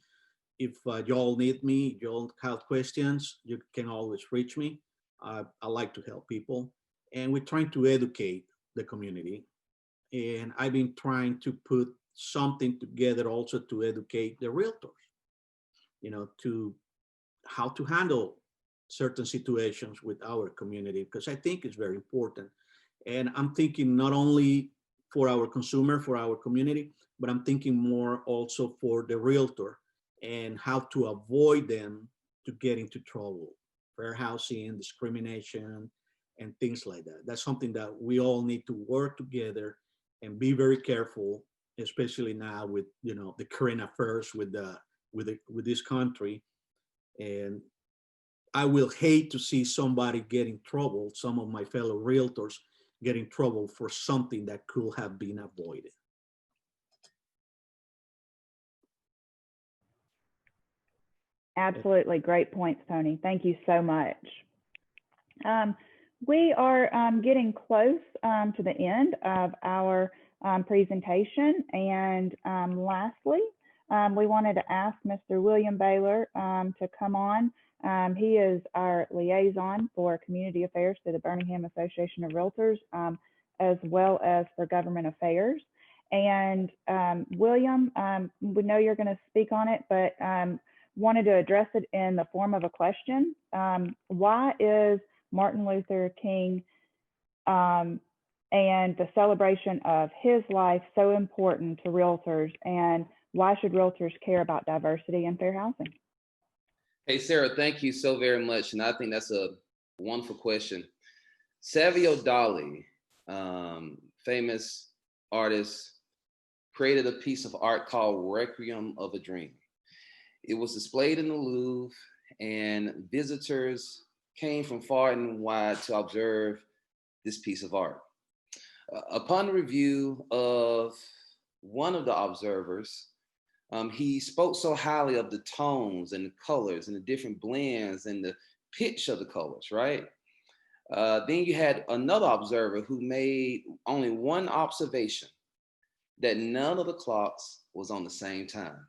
If y'all need me, y'all have questions, you can always reach me. I like to help people, and we're trying to educate the community. And I've been trying to put something together also to educate the realtors, you know, to how to handle certain situations with our community, because I think it's very important. And I'm thinking not only for our consumer, for our community, but I'm thinking more also for the realtor and how to avoid them to get into trouble, fair housing, discrimination, and things like that. That's something that we all need to work together and be very careful, especially now with, you know, the current affairs with this country. And I will hate to see somebody get in trouble, some of my fellow realtors get in trouble for something that could have been avoided. Absolutely. Great points, Tony. Thank you so much. We are getting close to the end of our presentation. And lastly, we wanted to ask Mr. William Baylor to come on. He is our liaison for community affairs to the Birmingham Association of Realtors, as well as for government affairs. And William, we know you're going to speak on it, but wanted to address it in the form of a question. Why is Martin Luther King and the celebration of his life so important to realtors, and why should realtors care about diversity and fair housing? Hey, Sarah, thank you so very much. And I think that's a wonderful question. Salvador Dali, famous artist, created a piece of art called Requiem of a Dream. It was displayed in the Louvre, and visitors came from far and wide to observe this piece of art. Upon review of one of the observers, he spoke so highly of the tones and the colors and the different blends and the pitch of the colors, right? Then you had another observer who made only one observation, that none of the clocks was on the same time.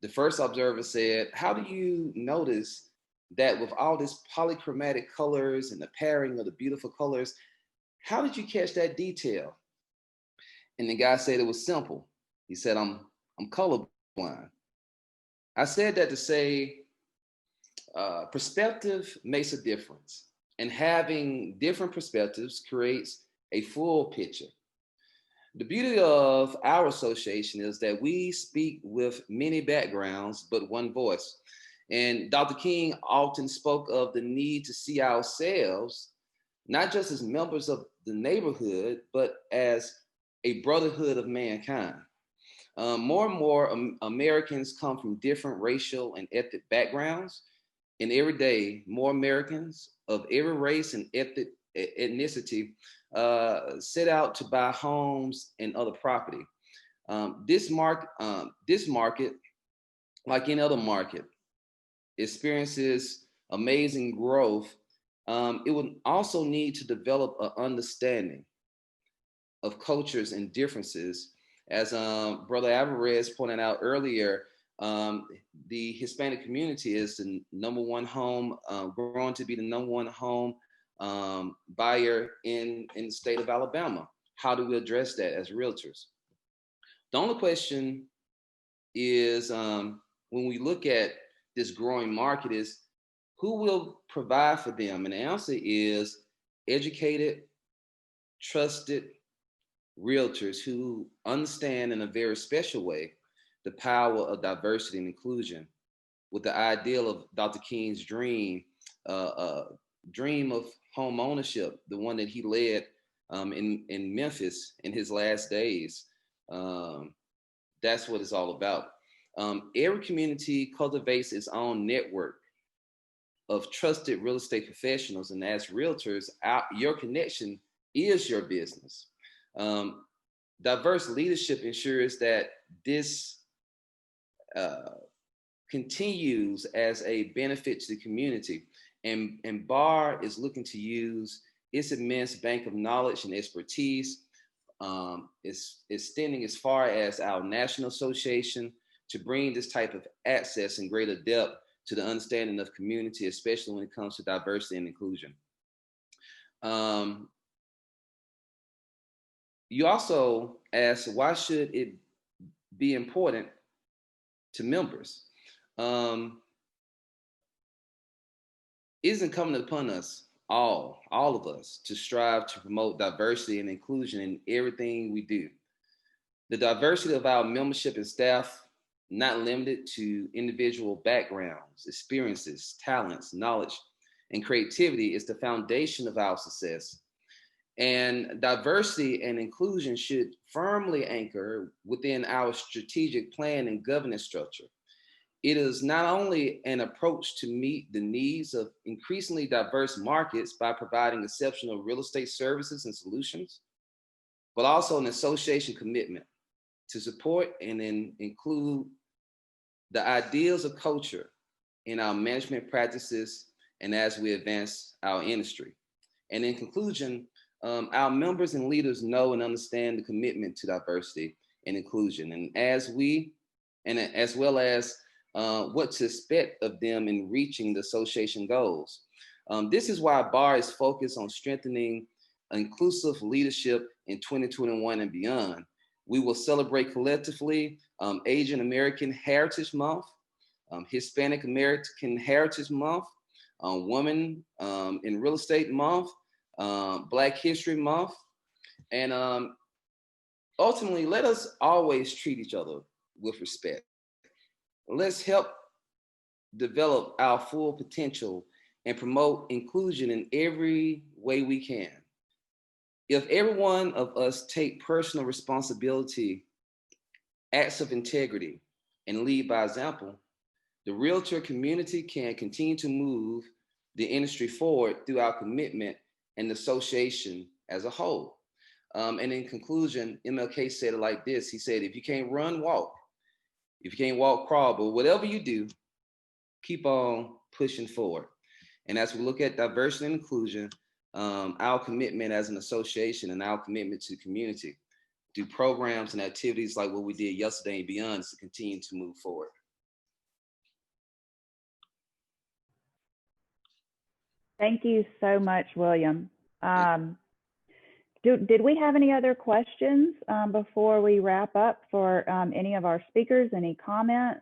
The first observer said, how do you notice that with all this polychromatic colors and the pairing of the beautiful colors, how did you catch that detail? And the guy said it was simple. He said, I'm colorblind. I said that to say perspective makes a difference, and having different perspectives creates a full picture. The beauty of our association is that we speak with many backgrounds, but one voice. And Dr. King often spoke of the need to see ourselves not just as members of the neighborhood, but as a brotherhood of mankind. More and more Americans come from different racial and ethnic backgrounds. And every day, more Americans of every race and ethnicity set out to buy homes and other property. This market, like any other market, experiences amazing growth. It would also need to develop an understanding of cultures and differences. As Brother Alvarez pointed out earlier, the Hispanic community is the number one home, growing to be the number one home buyer in the state of Alabama. How do we address that as realtors? The only question is, when we look at this growing market, is who will provide for them? And the answer is educated, trusted realtors who understand in a very special way the power of diversity and inclusion, with the ideal of Dr. King's dream of home ownership, the one that he led in Memphis in his last days. That's what it's all about. Every community cultivates its own network of trusted real estate professionals, and as realtors, your connection is your business. Diverse leadership ensures that this continues as a benefit to the community. And BAR is looking to use its immense bank of knowledge and expertise, extending as far as our national association, to bring this type of access in greater depth to the understanding of community, especially when it comes to diversity and inclusion. You also asked, why should it be important to members? It isn't coming upon us, all of us, to strive to promote diversity and inclusion in everything we do. The diversity of our membership and staff, not limited to individual backgrounds, experiences, talents, knowledge, and creativity, is the foundation of our success. And diversity and inclusion should firmly anchor within our strategic plan and governance structure. It is not only an approach to meet the needs of increasingly diverse markets by providing exceptional real estate services and solutions, but also an association commitment to support and include the ideals of culture in our management practices and as we advance our industry. And in conclusion, our members and leaders know and understand the commitment to diversity and inclusion, and as well as what to expect of them in reaching the association goals. This is why BAR is focused on strengthening inclusive leadership in 2021 and beyond. We will celebrate collectively Asian American Heritage Month, Hispanic American Heritage Month, Women in Real Estate Month, Black History Month, and ultimately, let us always treat each other with respect. Let's help develop our full potential and promote inclusion in every way we can. If every one of us take personal responsibility, acts of integrity, and lead by example, the realtor community can continue to move the industry forward through our commitment and the association as a whole. And in conclusion, MLK said it like this. He said, if you can't run, walk. If you can't walk, crawl. But whatever you do, keep on pushing forward. And as we look at diversity and inclusion, our commitment as an association and our commitment to the community through programs and activities like what we did yesterday and beyond is to continue to move forward. Thank you so much, William. Did we have any other questions before we wrap up for any of our speakers? Any comments?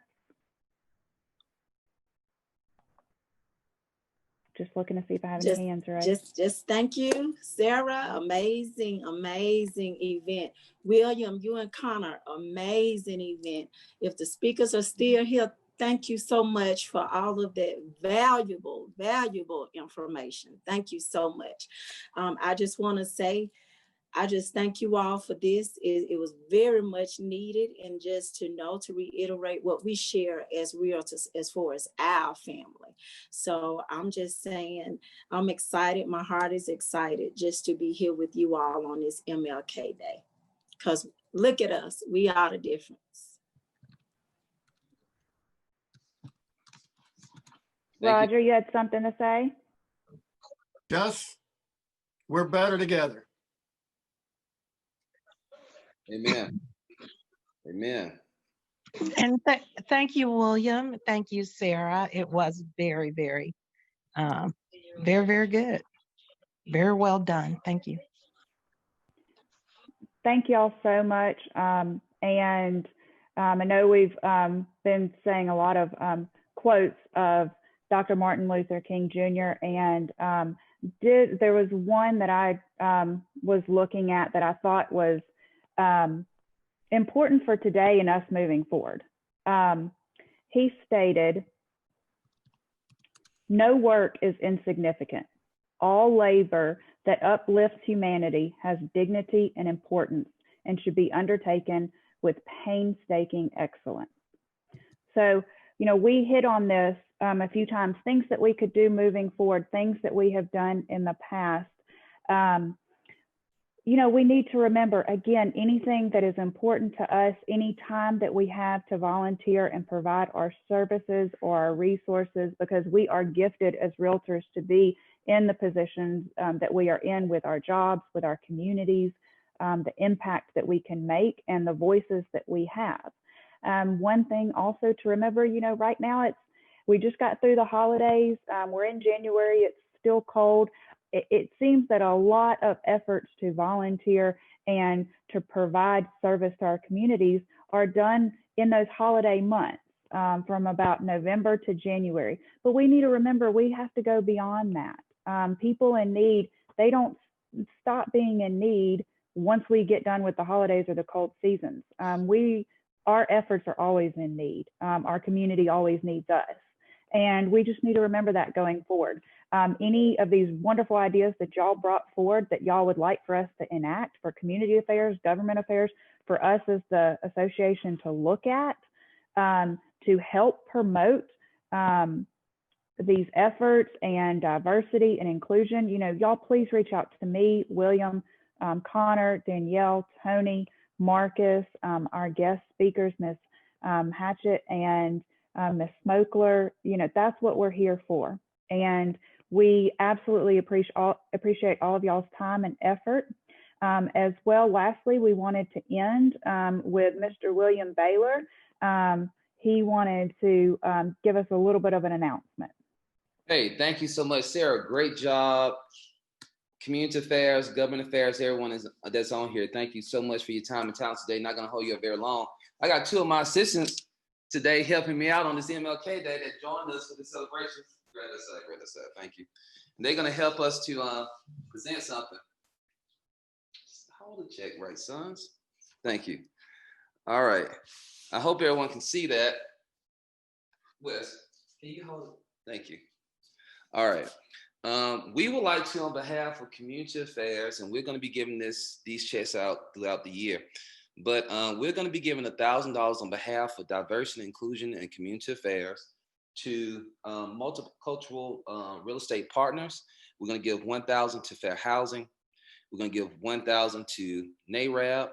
Just looking to see if I have any hands raised. Just thank you, Sarah. Amazing event. William, you and Connor, amazing event. If the speakers are still here, Thank you so much for all of that valuable information. Thank you so much. I just want to say, I just thank you all for this. It was very much needed, and just to know, to reiterate what we share as realtors as far as our family. So I'm just saying, I'm excited. My heart is excited just to be here with you all on this MLK Day. Because look at us, we are the difference. Roger, you had something to say? Just, we're better together. Amen. Amen. And thank you, William. Thank you, Sarah. It was very, very good. Very well done. Thank you. Thank you all so much. I know we've been saying a lot of quotes of Dr. Martin Luther King Jr. And there was one that I was looking at that I thought was important for today and us moving forward. He stated, "No work is insignificant. All labor that uplifts humanity has dignity and importance and should be undertaken with painstaking excellence." So, you know, we hit on this a few times, things that we could do moving forward, things that we have done in the past. You know, we need to remember, again, anything that is important to us, any time that we have to volunteer and provide our services or our resources, because we are gifted as realtors to be in the positions that we are in, with our jobs, with our communities, the impact that we can make and the voices that we have. One thing also to remember, you know, right now we just got through the holidays. We're in January, it's still cold. It seems that a lot of efforts to volunteer and to provide service to our communities are done in those holiday months, from about November to January. But we need to remember, we have to go beyond that. People in need, they don't stop being in need once we get done with the holidays or the cold seasons. Our efforts are always in need. Our community always needs us. And we just need to remember that going forward. Any of these wonderful ideas that y'all brought forward that y'all would like for us to enact for community affairs, government affairs, for us as the association to look at, to help promote these efforts and diversity and inclusion, you know, y'all please reach out to me, William, Connor, Danielle, Tony, Marcus, our guest speakers, Ms. Hatchett and Ms. Smokler. You know, that's what we're here for. And we absolutely appreciate all of y'all's time and effort. As well, lastly, we wanted to end with Mr. William Baylor. He wanted to give us a little bit of an announcement. Hey, thank you so much, Sarah. Great job. Community affairs, government affairs, everyone that's on here. Thank you so much for your time and talent today. Not going to hold you up very long. I got two of my assistants today helping me out on this MLK Day that joined us for the celebration. Great up. Thank you. And they're going to help us to present something. Hold the check right, sons. Thank you. All right. I hope everyone can see that. Wes, can you hold it? Thank you. All right. We would like to, on behalf of community affairs, and we're going to be giving these checks out throughout the year, but we're going to be giving $1,000 on behalf of diversity, inclusion, and community affairs to multicultural real estate partners. We're going to give $1,000 to Fair Housing. We're going to give $1,000 to NARAB,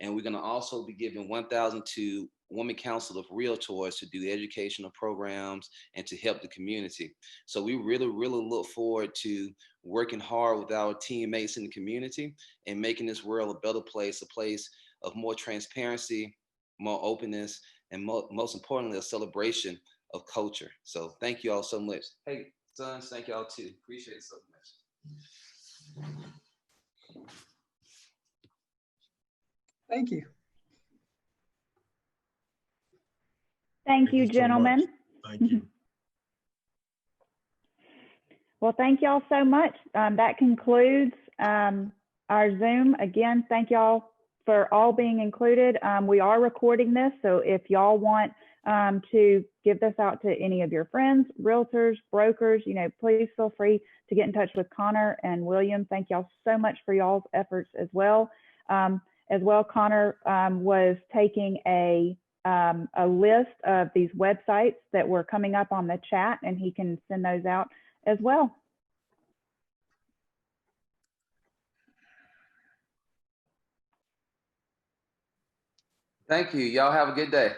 and we're going to also be giving $1,000 to Women Council of Realtors to do educational programs and to help the community. So we really look forward to working hard with our teammates in the community and making this world a better place, a place of more transparency, more openness, and most importantly, a celebration of culture. So thank you all so much. Hey, sons, thank you all too. Appreciate it so much. Thank you. Thank you, gentlemen. Thank you. Well, thank y'all so much. That concludes our Zoom. Again, thank y'all for all being included. We are recording this, so if y'all want to give this out to any of your friends, realtors, brokers. Please feel free to get in touch with Connor and William. Thank y'all so much for y'all's efforts as well. Connor was taking a list of these websites that were coming up on the chat, and he can send those out as well. Thank you. Y'all have a good day.